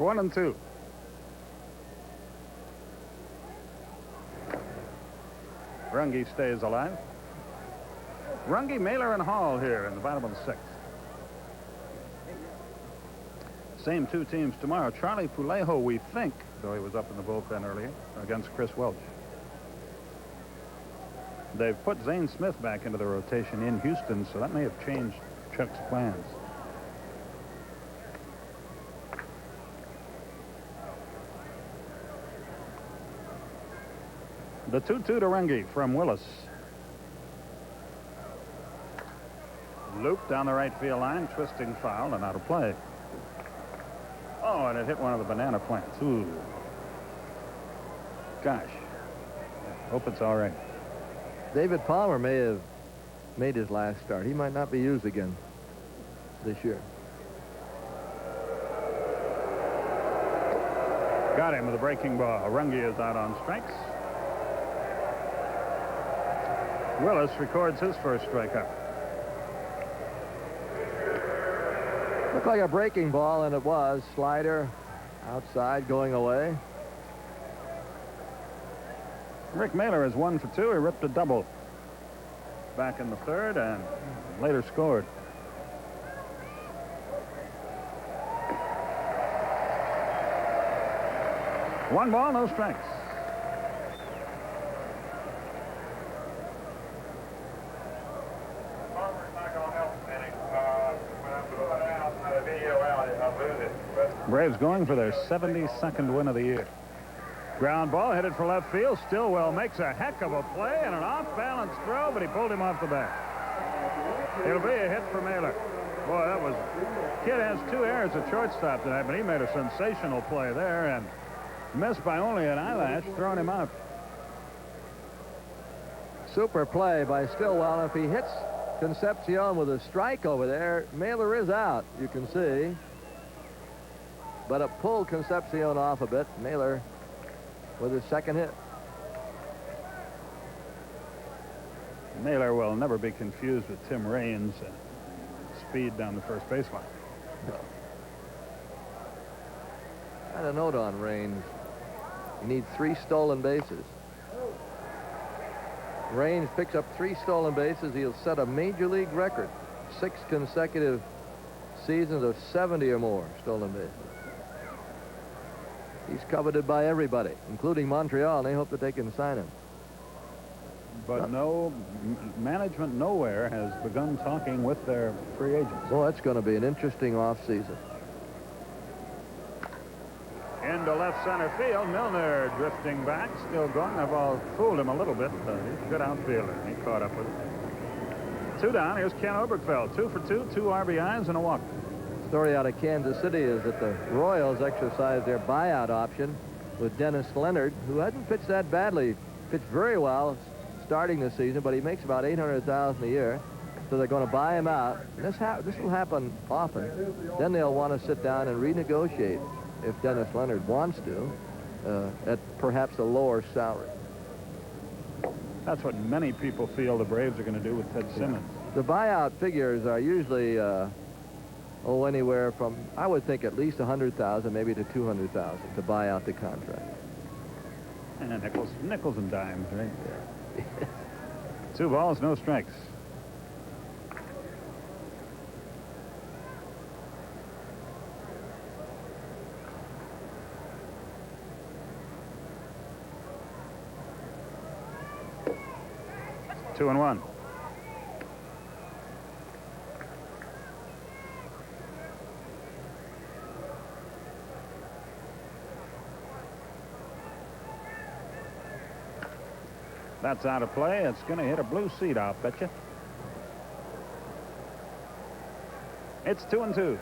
S3: 1-2. Runge stays alive. Runge, Mailer, and Hall here in the bottom of the sixth. Same two teams tomorrow. Charlie Pulejo, we think, though he was up in the bullpen earlier, against Chris Welch. They've put Zane Smith back into the rotation in Houston, so that may have changed Chuck's plans. The 2-2 to Runge from Willis. Loop down the right field line, twisting foul and out of play. Oh, and it hit one of the banana plants. Ooh. Gosh. Hope it's all right.
S4: David Palmer may have made his last start. He might not be used again this year.
S3: Got him with a breaking ball. Runge is out on strikes. Willis records his first strikeout.
S4: Looked like a breaking ball, and it was. Slider outside, going away.
S3: Rick Mailer is 1 for 2. He ripped a double back in the third and later scored. One ball, no strikes. Braves going for their 72nd win of the year. Ground ball headed for left field. Stillwell makes a heck of a play and an off-balance throw, but he pulled him off the bat. It'll be a hit for Mailer. Boy, that was... Kid has 2 errors at shortstop tonight, but he made a sensational play there and missed by only an eyelash, throwing him out.
S4: Super play by Stillwell. If he hits Concepcion with a strike over there, Mailer is out, you can see. But it pulled Concepcion off a bit. Mailer with his second hit.
S3: Mailer will never be confused with Tim Raines' speed down the first baseline.
S4: I had a note on Raines. He needs 3 stolen bases. Raines picks up 3 stolen bases. He'll set a major league record. 6 consecutive seasons of 70 or more stolen bases. He's coveted by everybody, including Montreal, and they hope that they can sign him.
S3: But no management nowhere has begun talking with their free agents.
S4: Well, that's going to be an interesting offseason.
S3: Into left center field, Milner drifting back, still going. The ball fooled him a little bit. He's a good outfielder. He caught up with it. 2 down. Here's Ken Oberkfell. 2 for 2, 2 RBIs and a walk.
S4: Story out of Kansas City is that the Royals exercised their buyout option with Dennis Leonard, who hasn't pitched that badly. Pitched very well starting the season, but he makes about $800,000 a year. So they're going to buy him out. And this will happen often. Then they'll want to sit down and renegotiate, if Dennis Leonard wants to, at perhaps a lower salary.
S3: That's what many people feel the Braves are going to do with Ted Simmons.
S4: The buyout figures are usually anywhere from, I would think, at least $100,000, maybe to $200,000 to buy out the contract.
S3: And nickels and dimes, right? Yeah. 2 balls, no strikes. Two and 1. That's out of play. It's going to hit a blue seat, I'll bet you. It's 2 and 2.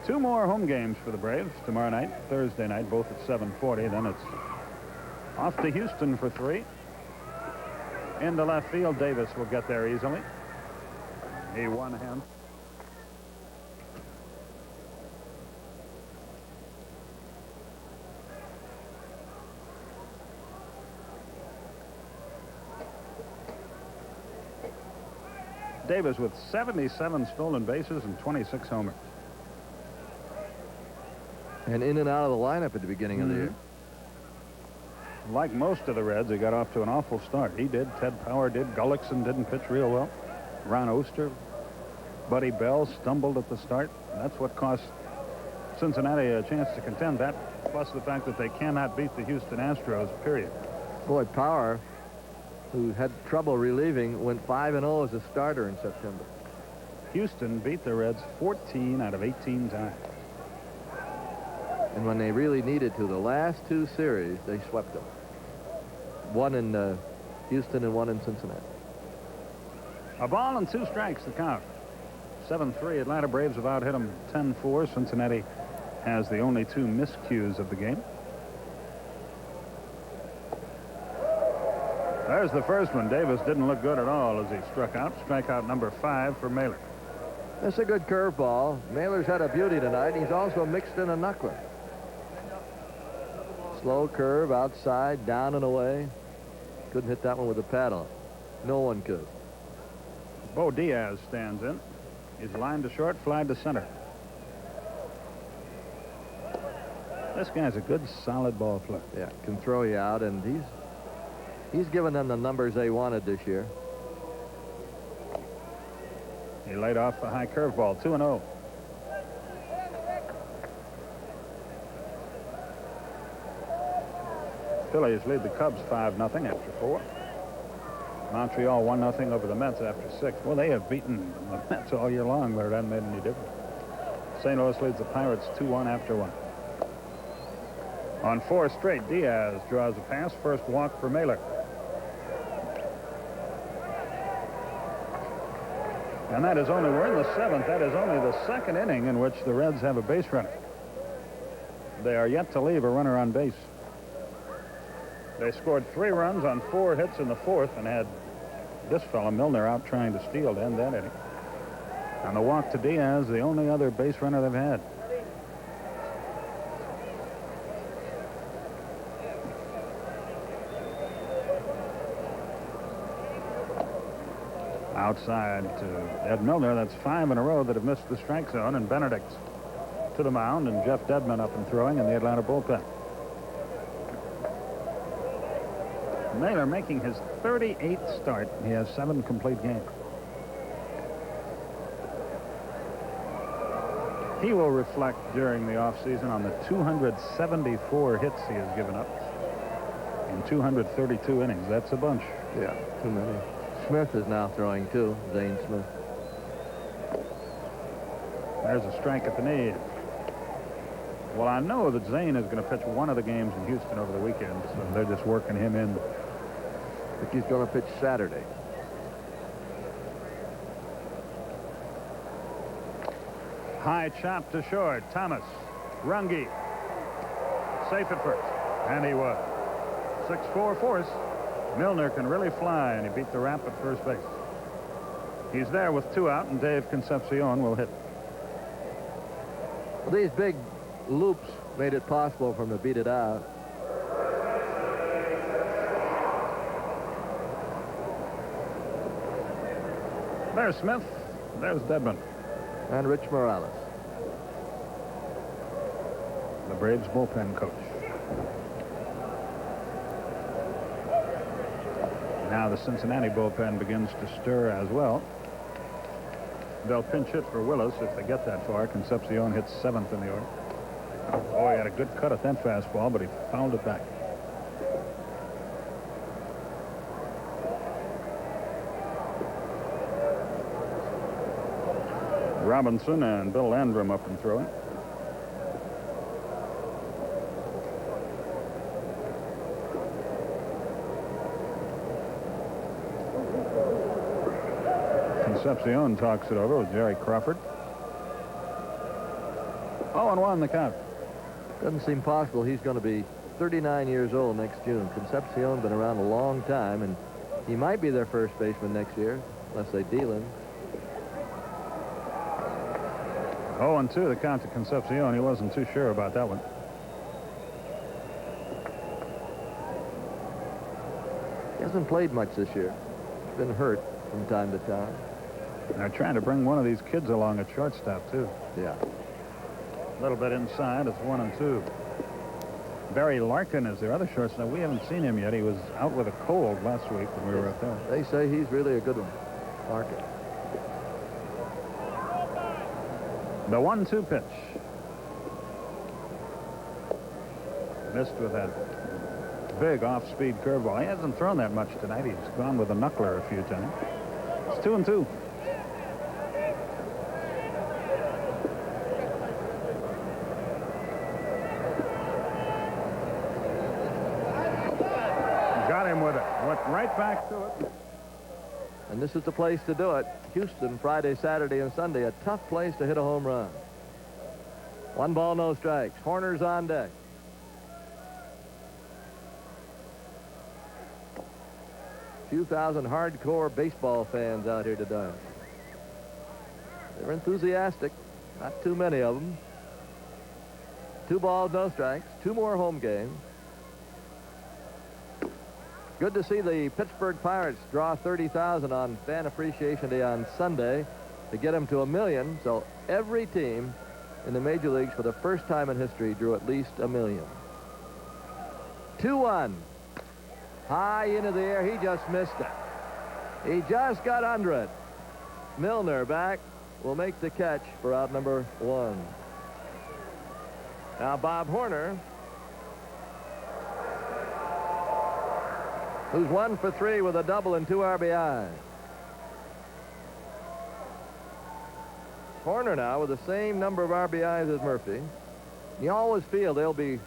S3: Two more home games for the Braves tomorrow night, Thursday night, both at 7:40. Then it's off to Houston for 3. Into left field, Davis will get there easily. He won him. Davis with 77 stolen bases and 26 homers.
S4: And in and out of the lineup at the beginning of the year.
S3: Like most of the Reds, he got off to an awful start. He did. Ted Power did. Gullickson didn't pitch real well. Ron Oster, Buddy Bell stumbled at the start. That's what cost Cincinnati a chance to contend. That plus the fact that they cannot beat the Houston Astros, period.
S4: Boy, Power, who had trouble relieving, went 5-0 as a starter in September.
S3: Houston beat the Reds 14 out of 18 times.
S4: And when they really needed to, the last two series, they swept them. One in Houston and one in Cincinnati.
S3: A ball and 2 strikes, the count. 7-3. Atlanta Braves have out hit them 10-4. Cincinnati has the only 2 miscues of the game. There's the first one. Davis didn't look good at all as he struck out. Strikeout number 5 for Mailer.
S4: That's a good curveball. Mailer's had a beauty tonight. He's also mixed in a knuckler. Slow curve outside, down and away. Couldn't hit that one with a pad on. No one could.
S3: Bo Diaz stands in. He's lined to short, fly to center. This guy's a good, solid ball flip.
S4: Yeah, can throw you out, and he's given them the numbers they wanted this year.
S3: He laid off a high curveball, 2-0. Phillies lead the Cubs 5-0 after 4. Montreal 1-0 over the Mets after 6. Well, they have beaten the Mets all year long, but it hasn't made any difference. St. Louis leads the Pirates 2-1 after 1. On 4 straight, Diaz draws a pass. First walk for Mailer. And that is only, we're in the 7th. That is only the 2nd inning in which the Reds have a base runner. They are yet to leave a runner on base. They scored 3 runs on 4 hits in the 4th and had this fellow Milner out trying to steal to end that inning. On the walk to Diaz, the only other base runner they've had. Outside to Ed Milner. That's 5 in a row that have missed the strike zone, and Benedict to the mound, and Jeff Dedman up and throwing in the Atlanta bullpen. Mailer making his 38th start. He has 7 complete games. He will reflect during the offseason on the 274 hits he has given up in 232 innings. That's a bunch.
S4: Yeah, too many. Smith is now throwing too, Zane Smith.
S3: There's a strike at the knee. Well, I know that Zane is going to pitch one of the games in Houston over the weekend, so they're just working him in.
S4: I think he's going to pitch Saturday.
S3: High chop to short. Thomas. Runge. Safe at first. And he was. 6-4 force. Milner can really fly, and he beat the Rap at first base. He's there with 2 out, and Dave Concepcion will hit.
S4: Well, these big loops made it possible for him to beat it out.
S3: There's Smith. There's Dedman.
S4: And Rich Morales.
S3: The Braves bullpen coach. Now the Cincinnati bullpen begins to stir as well. They'll pinch hit for Willis if they get that far. Concepcion hits 7th in the order. Oh, he had a good cut at that fastball, but he fouled it back. Robinson and Bill Landrum up and throwing. Concepcion talks it over with Jerry Crawford. 0-1 the count.
S4: Doesn't seem possible. He's going to be 39 years old next June. Concepcion's been around a long time, and he might be their first baseman next year, unless they deal him.
S3: 0-2 the count to Concepcion. He wasn't too sure about that one.
S4: He hasn't played much this year. He's been hurt from time to time.
S3: They're trying to bring one of these kids along at shortstop, too.
S4: Yeah.
S3: A little bit inside. It's 1-2. Barry Larkin is their other shortstop. We haven't seen him yet. He was out with a cold last week when we were up there.
S4: They say he's really a good one. Larkin.
S3: The 1-2 pitch. Missed with that big off-speed curveball. He hasn't thrown that much tonight. He's gone with a knuckler a few times. It's 2-2. Got him with it. Went right back to it.
S4: And this is the place to do it. Houston, Friday, Saturday, and Sunday. A tough place to hit a home run. 1 ball, no strikes. Horner's on deck. Few thousand hardcore baseball fans out here today. They're enthusiastic. Not too many of them. 2 balls, no strikes. 2 more home games. Good to see the Pittsburgh Pirates draw 30,000 on Fan Appreciation Day on Sunday to get them to 1 million. So every team in the major leagues for the first time in history drew at least 1 million. 2-1. High into the air. He just missed it. He just got under it. Milner back will make the catch for out number 1. Now Bob Horner, who's 1 for 3 with a double and 2 RBI. Horner now with the same number of RBIs as Murphy. You always feel they'll be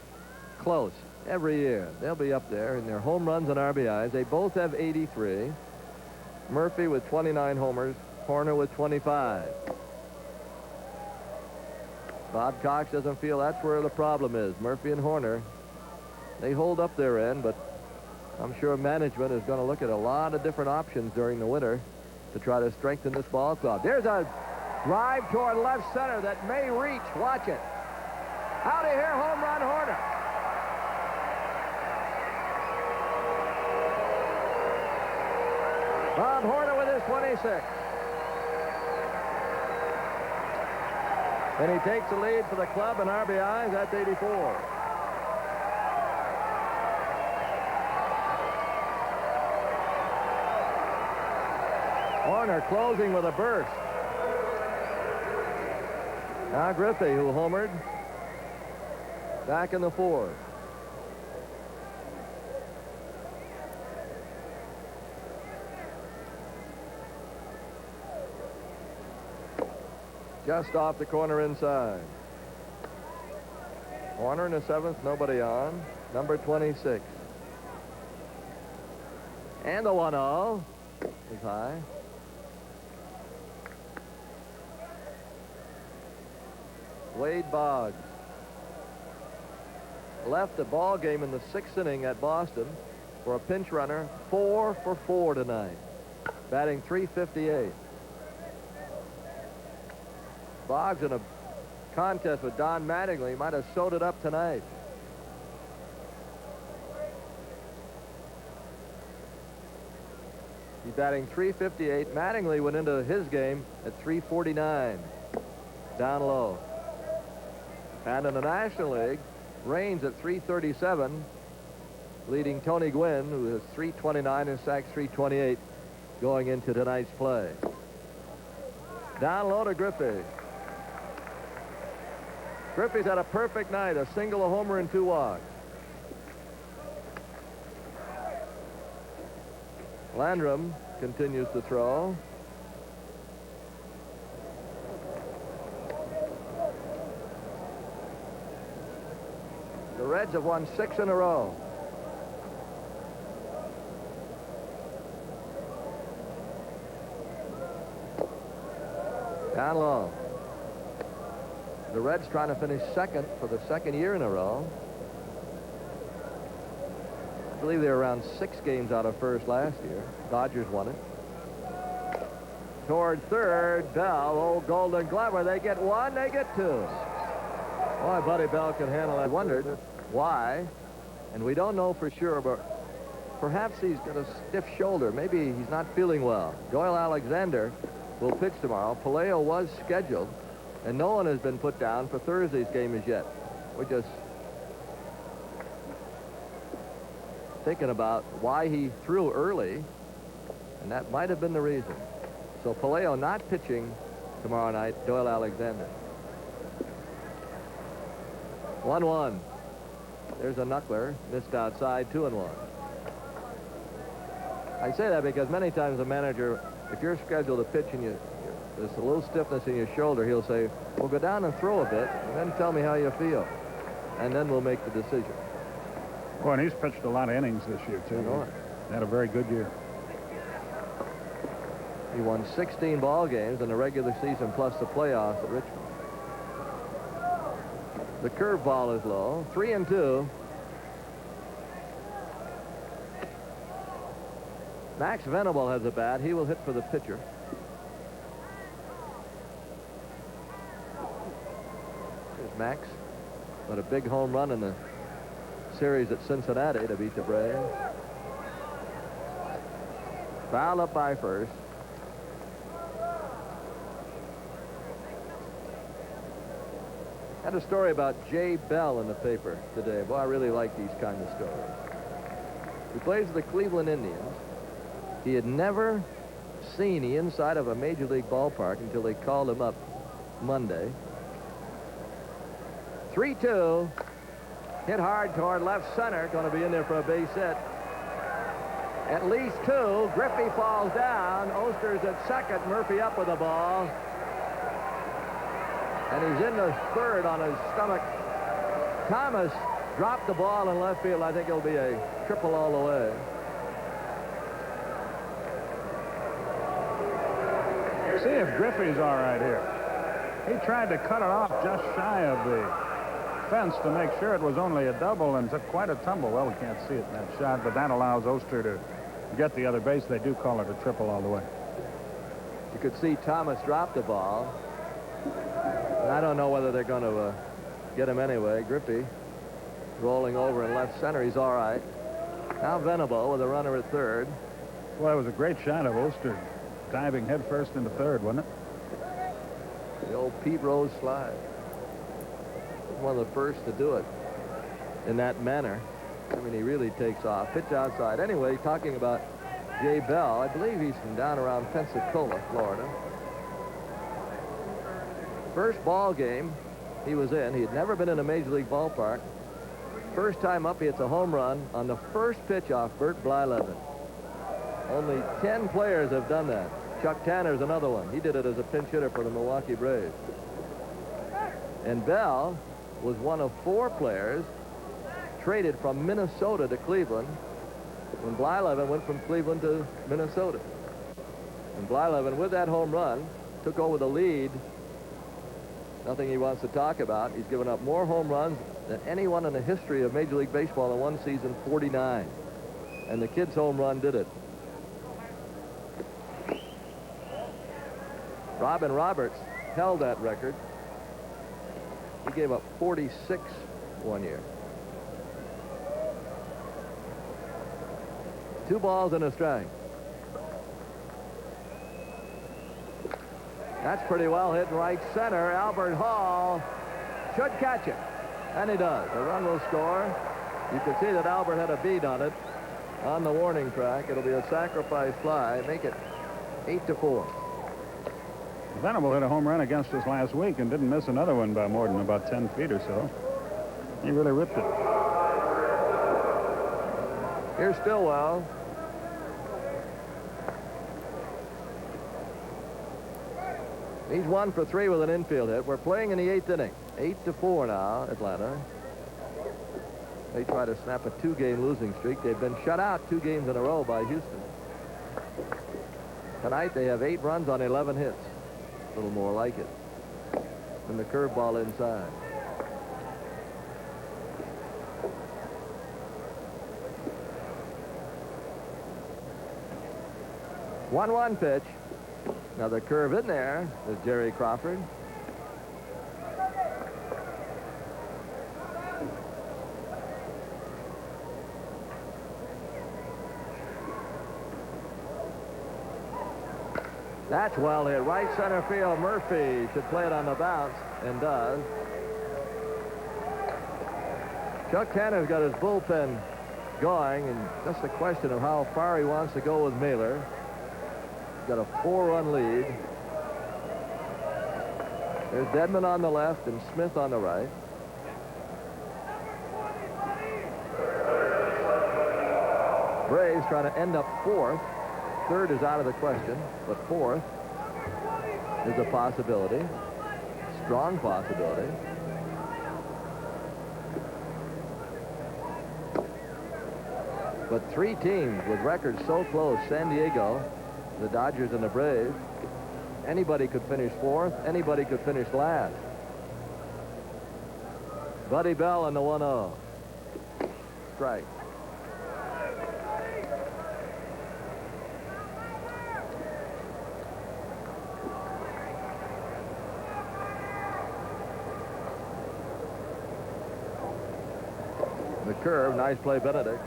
S4: close every year. They'll be up there in their home runs and RBIs. They both have 83. Murphy with 29 homers, Horner with 25. Bob Cox doesn't feel that's where the problem is. Murphy and Horner, they hold up their end, but I'm sure management is going to look at a lot of different options during the winter to try to strengthen this ball club. There's a drive toward left center that may reach. Watch it. Out of here, home run, Horner. Bob Horner with his 26. And he takes the lead for the club in RBIs. That's 84. Horner closing with a burst. Now Griffey, who homered, back in the 4th. Just off the corner inside. Horner in the 7th, nobody on. Number 26. And the 1-0 is high. Wade Boggs left the ball game in the 6th inning at Boston for a pinch runner. 4 for 4 tonight, batting .358. Boggs in a contest with Don Mattingly might have sewed it up tonight. He's batting .358. Mattingly went into his game at .349, down low. And in the National League, Raines at .337, leading Tony Gwynn, who has .329 and sacks .328 going into tonight's play. Down low to Griffey. Griffey's had a perfect night, a single, a homer, and 2 walks. Landrum continues to throw. The Reds have won 6 in a row. Down low. The Reds trying to finish 2nd for the 2nd year in a row. I believe they were around 6 games out of 1st last year. Dodgers won it. Toward 3rd, Bell, old Golden Glover. They get 1, they get 2. Boy, Buddy Bell can handle it. I wondered why, and we don't know for sure, but perhaps he's got a stiff shoulder. Maybe he's not feeling well. Doyle Alexander will pitch tomorrow. Palaio was scheduled, and no one has been put down for Thursday's game as yet. We're just thinking about why he threw early, and that might have been the reason. So Palaio not pitching tomorrow night, Doyle Alexander. 1-1. There's a knuckler, missed outside, 2-1. I say that because many times a manager, if you're scheduled to pitch and there's a little stiffness in your shoulder, he'll say, well, go down and throw a bit, and then tell me how you feel. And then we'll make the decision.
S3: Well, and he's pitched a lot of innings this year, too. He had a very good year.
S4: He won 16 ball games in the regular season plus the playoffs at Richmond. The curveball is low. 3-2. Max Venable has a bat. He will hit for the pitcher. There's Max. But a big home run in the series at Cincinnati to beat the Braves. Foul up by first. Had a story about Jay Bell in the paper today. Boy, I really like these kind of stories. He plays for the Cleveland Indians. He had never seen the inside of a major league ballpark until they called him up Monday. 3-2. Hit hard toward left center. Going to be in there for a base hit. At least two. Griffey falls down. Oster's at second. Murphy up with the ball. And he's in the third on his stomach. Thomas dropped the ball in left field. I think it'll be a triple all the way.
S3: See if Griffey's all right here. He tried to cut it off just shy of the fence to make sure it was only a double and took quite a tumble. Well, we can't see it in that shot, but that allows Oster to get the other base. They do call it a triple all the way.
S4: You could see Thomas drop the ball. And I don't know whether they're going to get him anyway. Griffey rolling over in left center. He's all right. Now Venable with a runner at third.
S3: Well, it was a great shot of Oster diving headfirst into third, wasn't it?
S4: The old Pete Rose slide. One of the first to do it in that manner. I mean, he really takes off. Pitch outside. Anyway, talking about Jay Bell, I believe he's from down around Pensacola, Florida. First ball game he was in. He had never been in a major league ballpark. First time up, he hits a home run on the first pitch off Bert Blyleven. Only 10 players have done that. Chuck Tanner's another one. He did it as a pinch hitter for the Milwaukee Braves. And Bell was one of 4 players traded from Minnesota to Cleveland when Blyleven went from Cleveland to Minnesota. And Blyleven, with that home run, took over the lead. Nothing he wants to talk about. He's given up more home runs than anyone in the history of Major League Baseball in one season, 49. And the kid's home run did it. Robin Roberts held that record. He gave up 46 one year. 2 balls and a strike. That's pretty well hit in right center. Albert Hall should catch it. And he does. A run will score. You can see that Albert had a bead on it on the warning track. It'll be a sacrifice fly. Make it 8-4.
S3: Venable hit a home run against us last week and didn't miss another one by more than about 10 feet or so. He really ripped it.
S4: Here's Stillwell. He's 1 for 3 with an infield hit. We're playing in the 8th inning. 8-4 now, Atlanta. They try to snap a 2-game losing streak. They've been shut out 2 games in a row by Houston. Tonight they have 8 runs on 11 hits. A little more like it. And the curveball inside. One pitch. Another curve in there is Jerry Crawford. That's well hit. Right center field. Murphy should play it on the bounce, and does. Chuck Tanner's got his bullpen going, and just a question of how far he wants to go with Mailer. He's got a 4-run lead. There's Dedman on the left and Smith on the right. Braves trying to end up fourth. Third is out of the question, but fourth is a possibility. Strong possibility. But three teams with records so close, San Diego, the Dodgers, and the Braves, anybody could finish fourth, anybody could finish last. Buddy Bell on the 1-0. Strike. The curve, nice play, Benedict.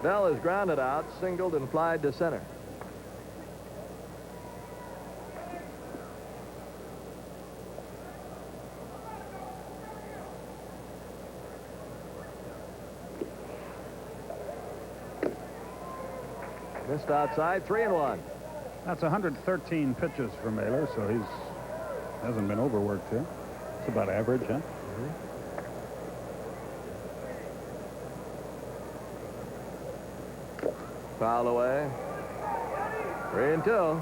S4: Bell is grounded out, singled, and flied to center. Missed outside, 3-1.
S3: That's 113 pitches for Mailer, so hasn't been overworked here. It's about average, huh?
S4: Foul away. 3-2.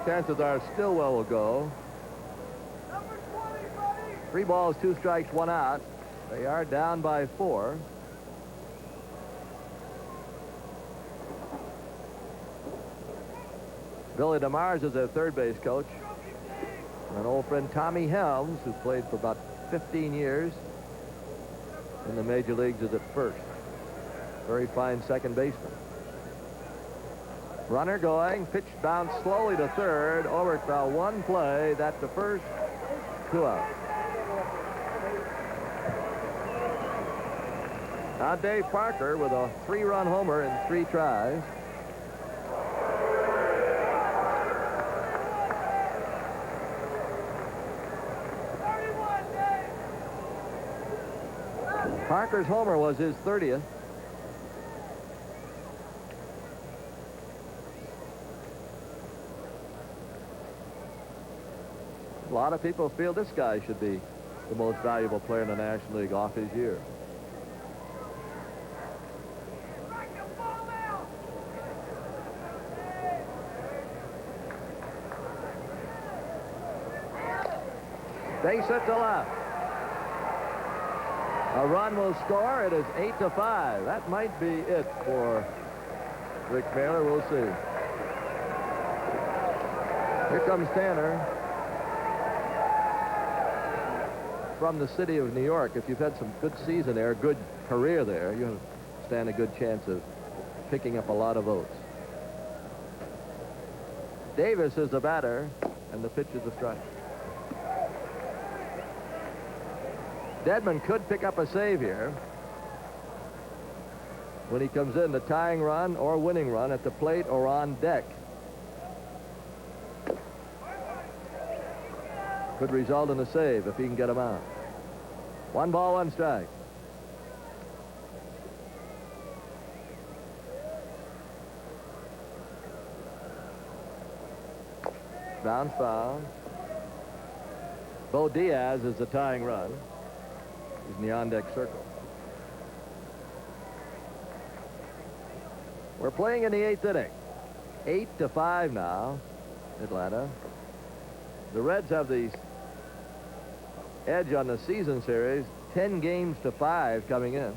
S4: Chances are Stillwell will go. 3 balls, 2 strikes, 1 out. They are down by 4. Billy DeMars is their third base coach. An old friend, Tommy Helms, who played for about 15 years in the major leagues, is at first. Very fine second baseman. Runner going, pitch bounced slowly to third. Ulrich foul, 1 play. That's the first, 2 out. Now Dave Parker with a 3-run homer in 3 tries. Parker's homer was his 30th. A lot of people feel this guy should be the most valuable player in the National League off his year. Base hit to left. A run will score. It is 8-5. That might be it for Rick Mailer. We'll see. Here comes Tanner from the city of New York. If you've had some good season there, good career there, you stand a good chance of picking up a lot of votes. Davis is the batter, and the pitch is a strike. Dedman could pick up a save here when he comes in, the tying run or winning run at the plate or on deck. Could result in a save if he can get him out. 1 ball, 1 strike. Bounce foul. Bo Diaz is the tying run. He's in the on-deck circle. We're playing in the 8th inning. 8-5 now, Atlanta. The Reds have the edge on the season series, 10 games to 5 coming in.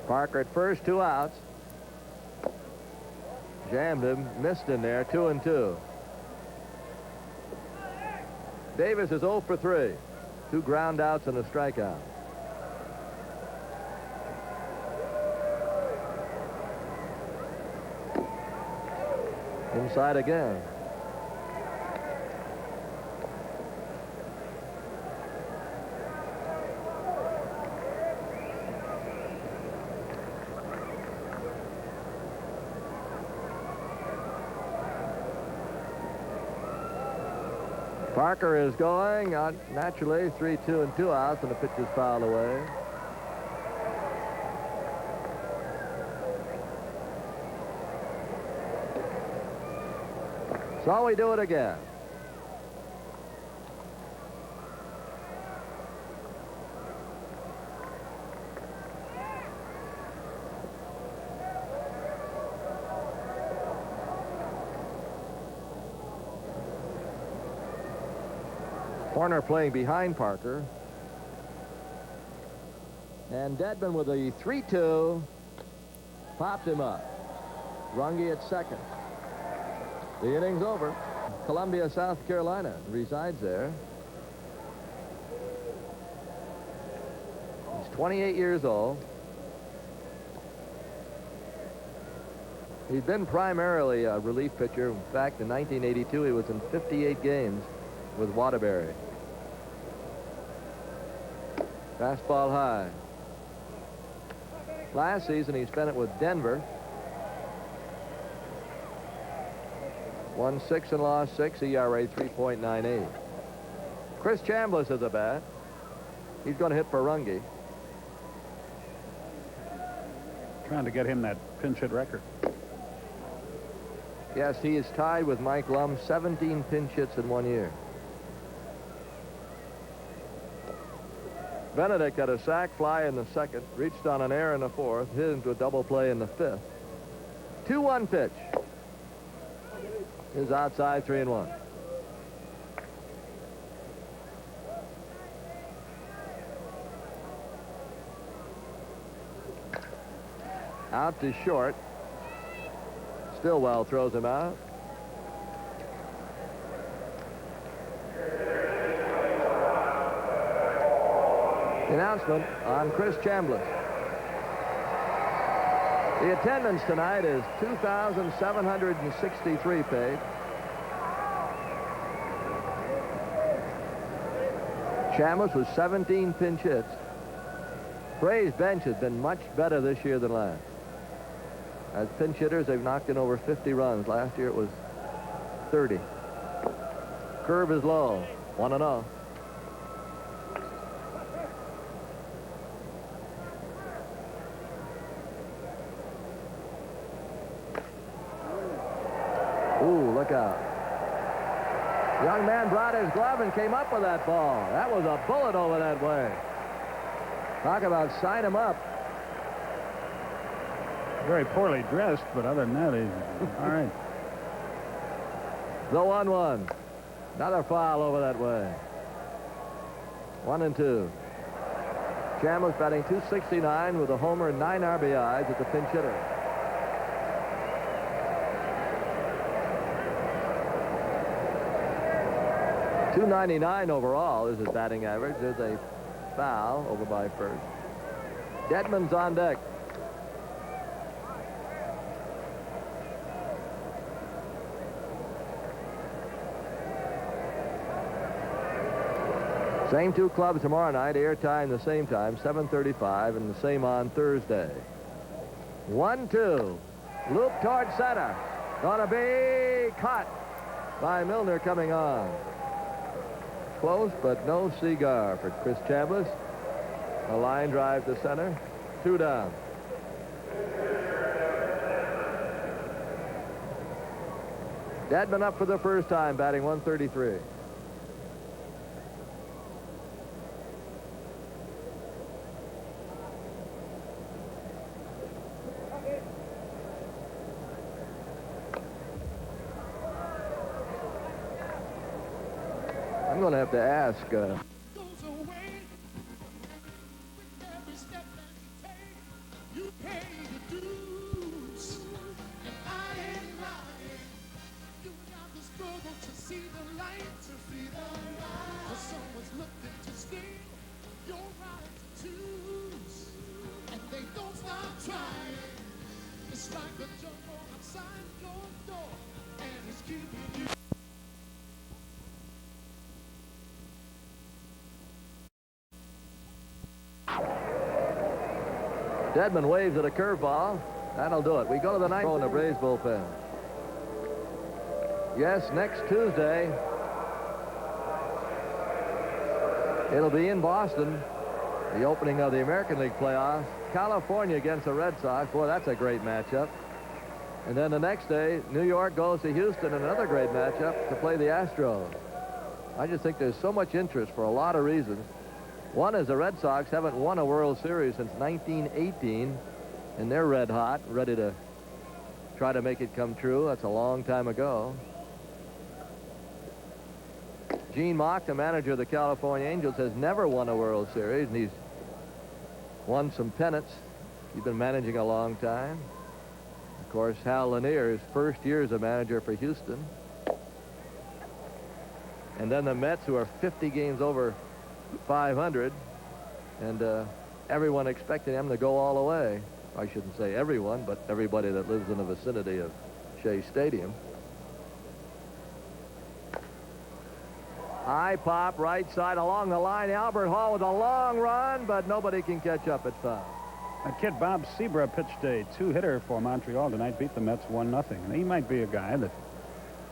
S4: Parker at first, 2 outs. Jammed him, missed in there, 2-2. Davis is 0 for 3. 2 ground outs and a strikeout. Inside again. Parker is going naturally 3-2 and 2 outs, and the pitch is fouled away. So we do it again. Horner playing behind Parker. And Dedman with a 3-2 popped him up. Runge at second. The inning's over. Columbia, South Carolina resides there. He's 28 years old. He's been primarily a relief pitcher. In fact, in 1982, he was in 58 games with Waterbury. Fastball high. Last season, he spent it with Denver. Won 6 and lost 6, ERA 3.98. Chris Chambliss is a bat. He's going to hit for Runge.
S3: Trying to get him that pinch hit record.
S4: Yes, he is tied with Mike Lum, 17 pinch hits in 1 year. Benedict got a sac fly in the second, reached on an error in the fourth, hit into a double play in the fifth. 2-1 pitch. Is outside, 3-1. Out to short. Stillwell throws him out. The announcement on Chris Chambliss. The attendance tonight is 2,763 paid. Chambliss with 17 pinch hits. Bray's bench has been much better this year than last. As pinch hitters, they've knocked in over 50 runs. Last year it was 30. Curve is low. 1-0. Ooh, look out. Young man brought his glove and came up with that ball. That was a bullet over that way. Talk about sign him up.
S3: Very poorly dressed, but other than that, he's all right.
S4: The 1-1. Another foul over that way. 1-2. Chambliss batting .269 with a homer and 9 RBIs at the pinch hitter. .299 overall is his batting average. There's a foul over by first. Dedman's on deck. Same two clubs tomorrow night, airtime the same time, 7:35, and the same on Thursday. 1-2. Loop toward center. Gonna be caught by Milner coming on. Close, but no cigar for Chris Chambliss. A line drive to center. 2 down. Dedman up for the first time, batting .133. I'm going to have to ask. Dedman waves at a curveball. That'll do it. We go to the ninth in the Braves bullpen. Yes, next Tuesday, It'll be in Boston, the opening of the American League playoffs. California against the Red Sox. Boy, that's a great matchup. And then the next day, New York goes to Houston, another great matchup, to play the Astros. I just think there's so much interest for a lot of reasons. One is the Red Sox haven't won a World Series since 1918, and they're red hot, ready to try to make it come true. That's a long time ago. Gene Mauch, the manager of the California Angels, has never won a World Series, and he's won some pennants. He's been managing a long time. Of course, Hal Lanier, his first year as a manager for Houston. And then the Mets, who are 50 games over 500, and everyone expecting them to go all the way. I shouldn't say everyone, but everybody that lives in the vicinity of Shea Stadium. High pop, right side along the line. Albert Hall with a long run, but nobody can catch up at foul.
S3: That kid Bob Sebra pitched a two-hitter for Montreal tonight, beat the Mets 1-0. And he might be a guy that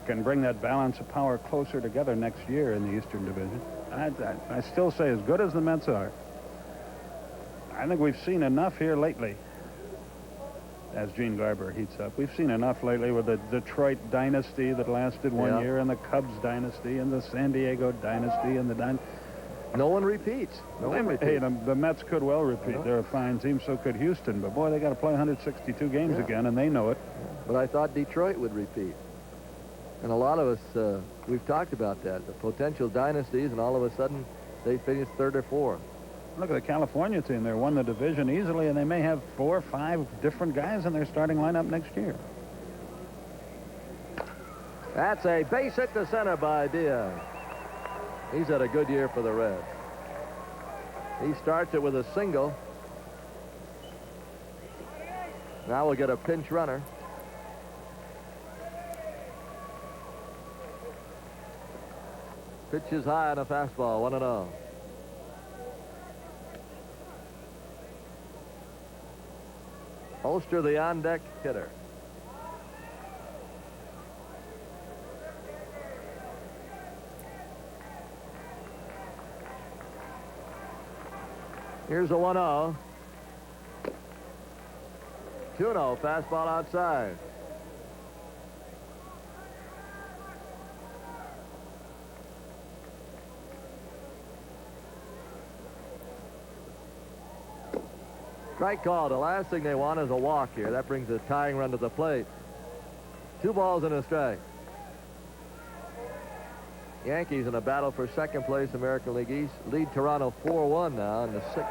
S3: can bring that balance of power closer together next year in the Eastern Division. I still say, as good as the Mets are, I think we've seen enough here lately. As Gene Garber heats up, we've seen enough lately with the Detroit dynasty that lasted one year, and the Cubs dynasty, and the San Diego dynasty, and the
S4: no one repeats. No one repeats.
S3: Hey, the Mets could well repeat. They're a fine team, so could Houston. But boy, they got to play 162 games again, and they know it.
S4: But I thought Detroit would repeat. And a lot of us, we've talked about that, the potential dynasties, and all of a sudden they finished third or fourth.
S3: Look at the California team. They won the division easily, and they may have 4 or 5 different guys in their starting lineup next year.
S4: That's a base hit to center by Diaz. He's had a good year for the Reds. He starts it with a single. Now we'll get a pinch runner. Pitch is high on a fastball, 1-0. Oster, the on-deck hitter. Here's a 1-0. 2-0, fastball outside. Strike call. The last thing they want is a walk here. That brings a tying run to the plate. 2 balls and a strike. Yankees in a battle for second place, American League East. Lead Toronto 4-1 now in the 6th.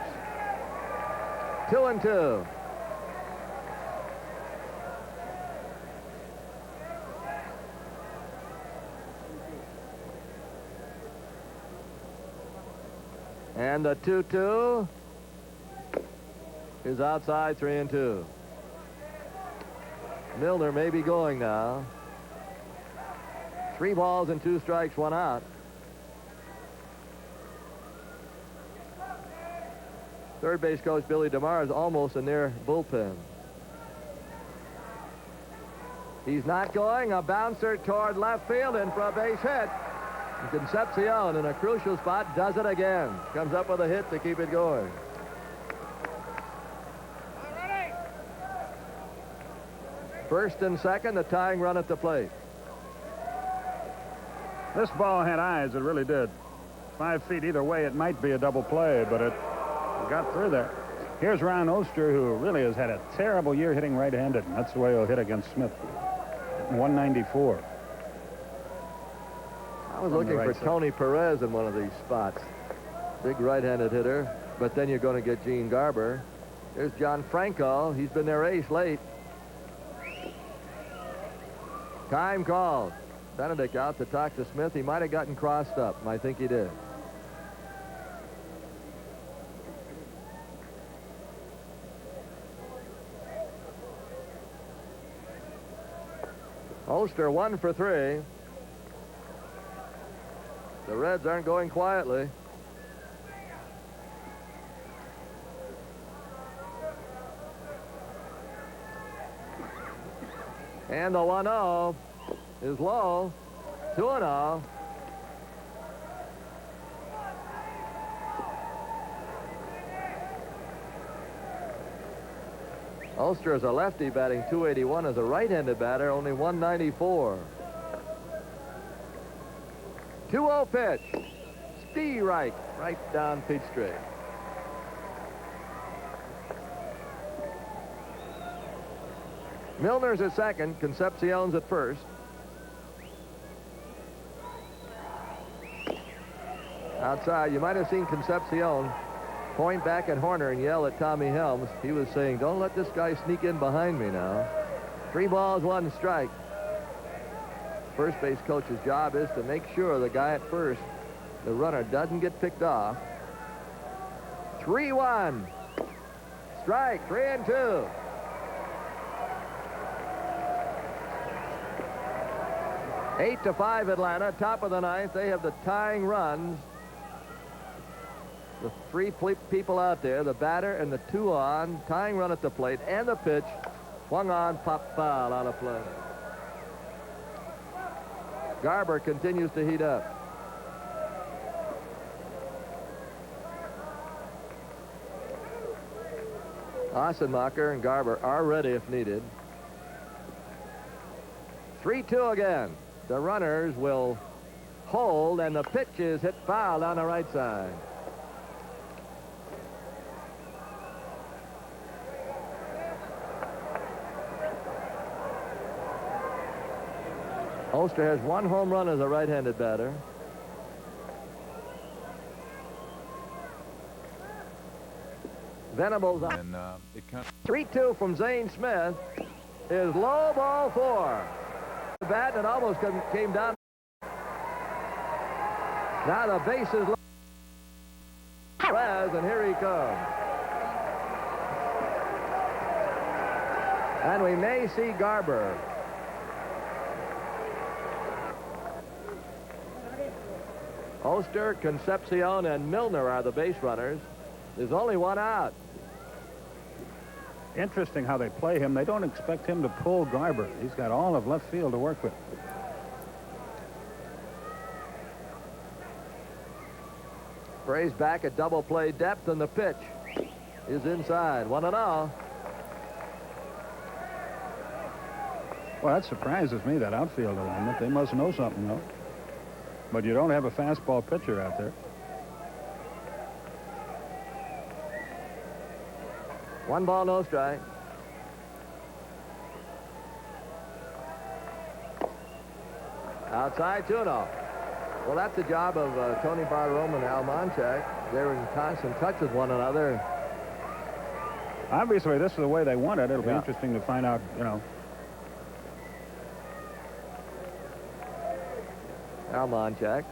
S4: 2-2. And the 2-2 is outside, 3-2. Milner may be going now. 3 balls and 2 strikes, 1 out. Third base coach Billy DeMar is almost in their bullpen. He's not going. A bouncer toward left field and for a base hit. And Concepcion in a crucial spot does it again. Comes up with a hit to keep it going. First and second, the tying run at the plate.
S3: This ball had eyes, it really did. 5 feet either way, it might be a double play, but it got through there. Here's Ron Oster, who really has had a terrible year hitting right-handed, and that's the way he'll hit against Smith. 194.
S4: I was looking for Tony Perez in one of these spots. Big right-handed hitter, but then you're going to get Gene Garber. There's John Franco. He's been their ace late. Time called. Benedict out to talk to Smith. He might have gotten crossed up. I think he did. Oster 1 for 3. The Reds aren't going quietly. And the 1-0 is low. 2-0. Ulster is a lefty batting .281. As a right-handed batter, only .194. 2-0 pitch. Steve right down Peachtree. Milner's at second. Concepcion's at first. Outside, you might have seen Concepcion point back at Horner and yell at Tommy Helms. He was saying, don't let this guy sneak in behind me now. 3 balls, 1 strike. First base coach's job is to make sure the guy at first, the runner, doesn't get picked off. 3-1. Strike, 3-2. Eight to 5 Atlanta, top of the ninth. They have the tying runs. The 3 people out there, the batter and the 2 on, tying run at the plate, and the pitch, swung on, pop foul on a play. Garber continues to heat up. Ossenmacher and Garber are ready if needed. 3-2 again. The runners will hold, and the pitch is hit foul on the right side. Ulster has 1 home run as a right-handed batter. Venables on.
S5: And it kind of
S4: 3-2 from Zane Smith is low, ball 4. The bat that almost came down. Now the base is low. Perez, and here he comes. And we may see Garber. Ulster, Concepcion, and Milner are the base runners. There's only 1 out.
S3: Interesting how they play him. They don't expect him to pull Garber. He's got all of left field to work with.
S4: Braves back at double play depth, and the pitch is inside. 1-0.
S3: Well, that surprises me, that outfield alignment. They must know something, though. But you don't have a fastball pitcher out there.
S4: 1 ball, no strike. Outside, 2-0. Well, that's the job of Tony Bartolome and Al Monchak. They're in constant touch with one another.
S3: Obviously, this is the way they want it. It'll be
S4: Yeah.
S3: interesting to find out, you know.
S4: Al Monchak.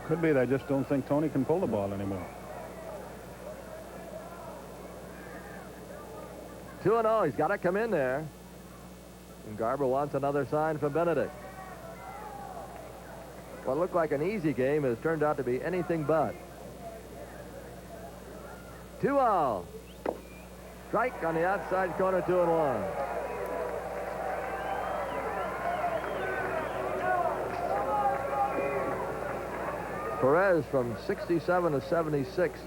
S3: Could be they just don't think Tony can pull the ball anymore.
S4: 2-0. He's got to come in there. And Garber wants another sign from Benedict. What looked like an easy game has turned out to be anything but. 2-0. Strike on the outside corner, 2-1. Perez from 67 to 76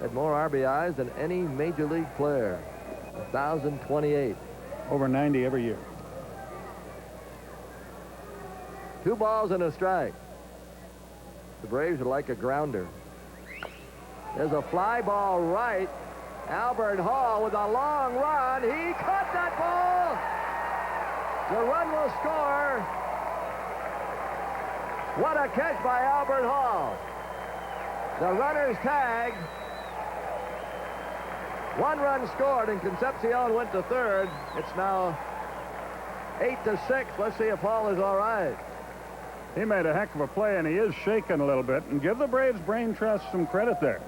S4: had more RBIs than any major league player. 1,028.
S3: Over 90 every year.
S4: 2 balls and a strike. The Braves would like a grounder. There's a fly ball right. Albert Hall with a long run. He caught that ball. The run will score. What a catch by Albert Hall. The runner's tagged. 1 run scored, and Concepcion went to third. It's now 8-6. Let's see if Hall is all right.
S3: He made a heck of a play, and he is shaking a little bit. And give the Braves brain trust some credit there.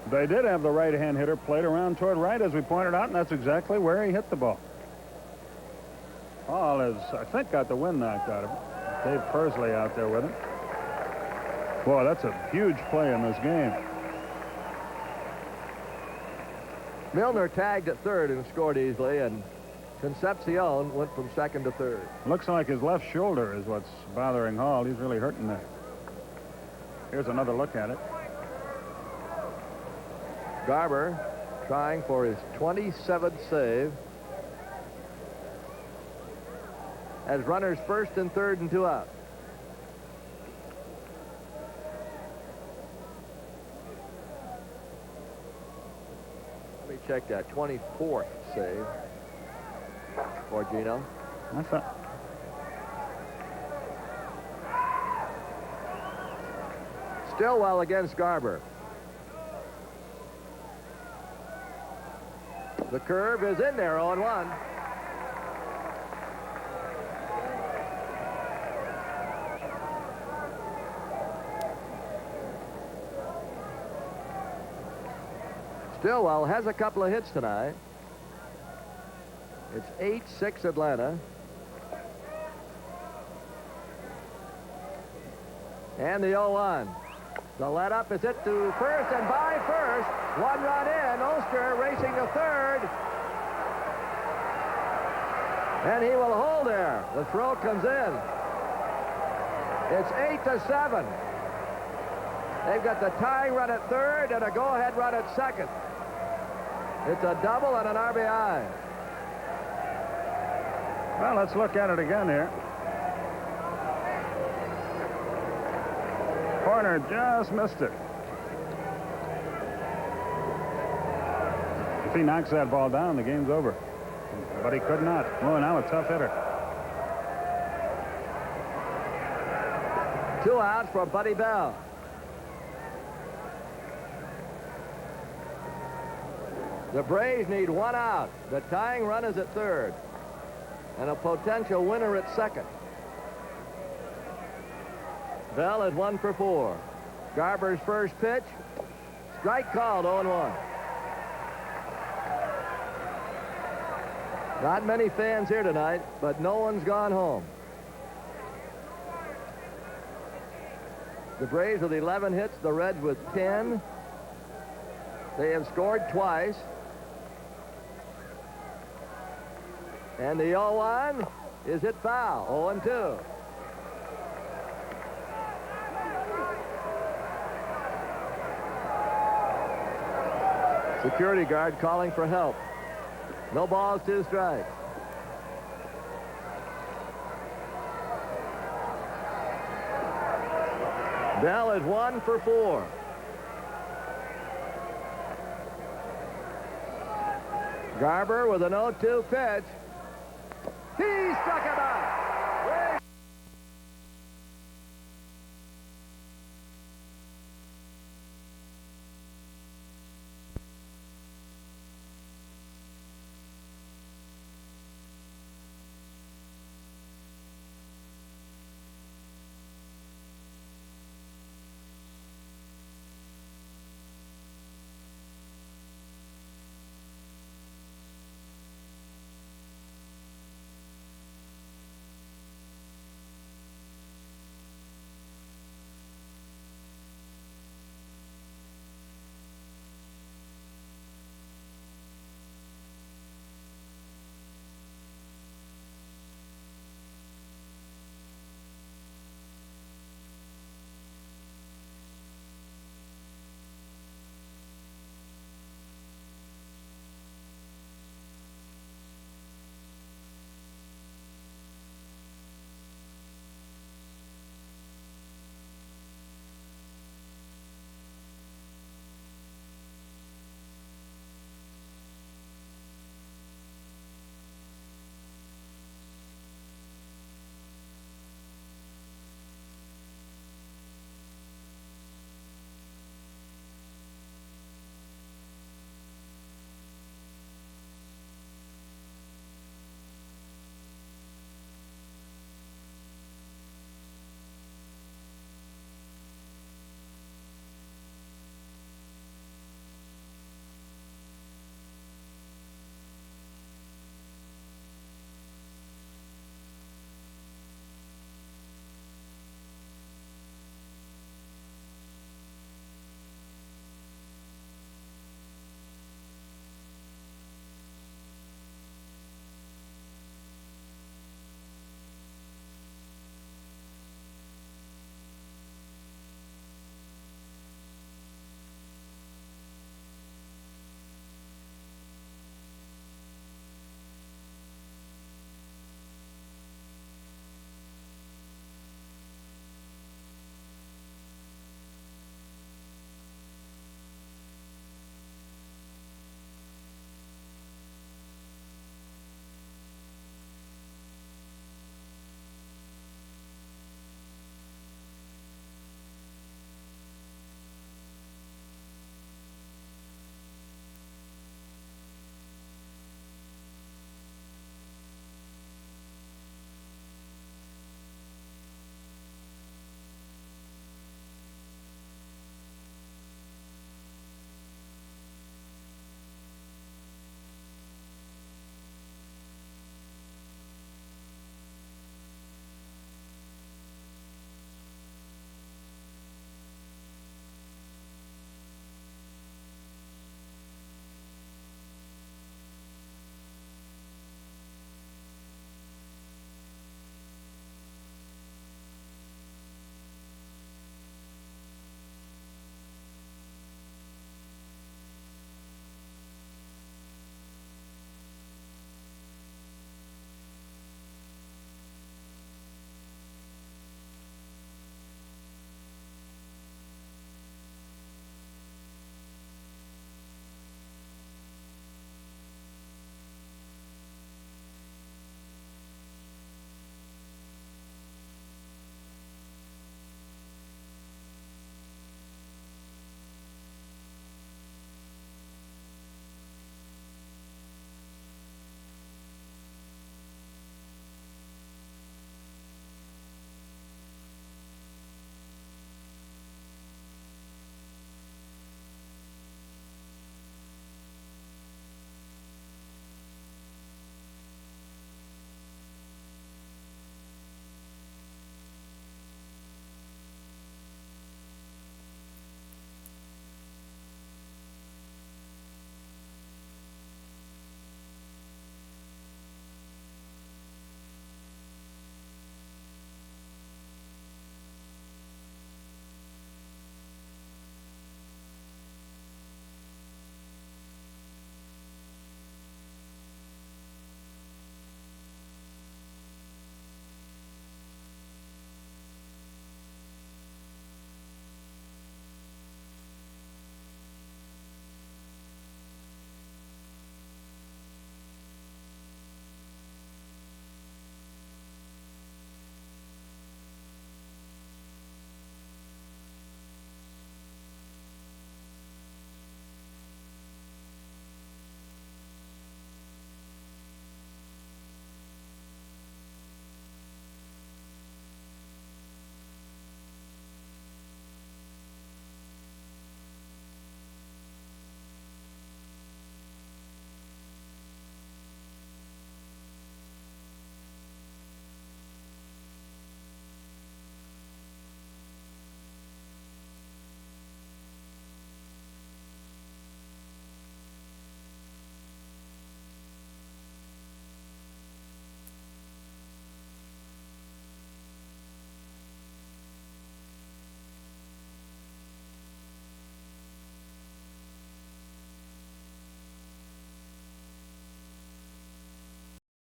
S3: They did have the right-hand hitter played around toward right, as we pointed out, and that's exactly where he hit the ball. Hall has, I think, got the wind knocked out of him. Dave Pursley out there with him. Boy, that's a huge play in this game.
S4: Milner tagged at third and scored easily, and Concepcion went from second to third.
S3: Looks like his left shoulder is what's bothering Hall. He's really hurting there. Here's another look at it.
S4: Garber trying for his 27th save. As runners first and third and 2 out. Let me check that. 24th save for Gino.
S3: I thought.
S4: Stillwell against Garber. The curve is in there, 0-1. Stillwell has a couple of hits tonight. It's 8-6 Atlanta. And the 0-1. The let-up is hit to first and by first. 1 run in. Oster racing to third. And he will hold there. The throw comes in. It's 8-7. They've got the tying run at third and a go-ahead run at second. It's a double and an RBI.
S3: Well, let's look at it again here. Horner just missed it. If he knocks that ball down, the game's over. But he could not. Oh, now a tough hitter.
S4: 2 outs for Buddy Bell. The Braves need 1 out. The tying run is at third. And a potential winner at second. Bell at 1 for 4. Garber's first pitch. Strike called, 0-1. Not many fans here tonight, but no one's gone home. The Braves with 11 hits, the Reds with 10. They have scored twice. And the 0-1 is hit foul, 0-2. Security guard calling for help. No balls, 2 strikes. Bell at 1 for 4. Garber with an 0-2 pitch. He struck him out.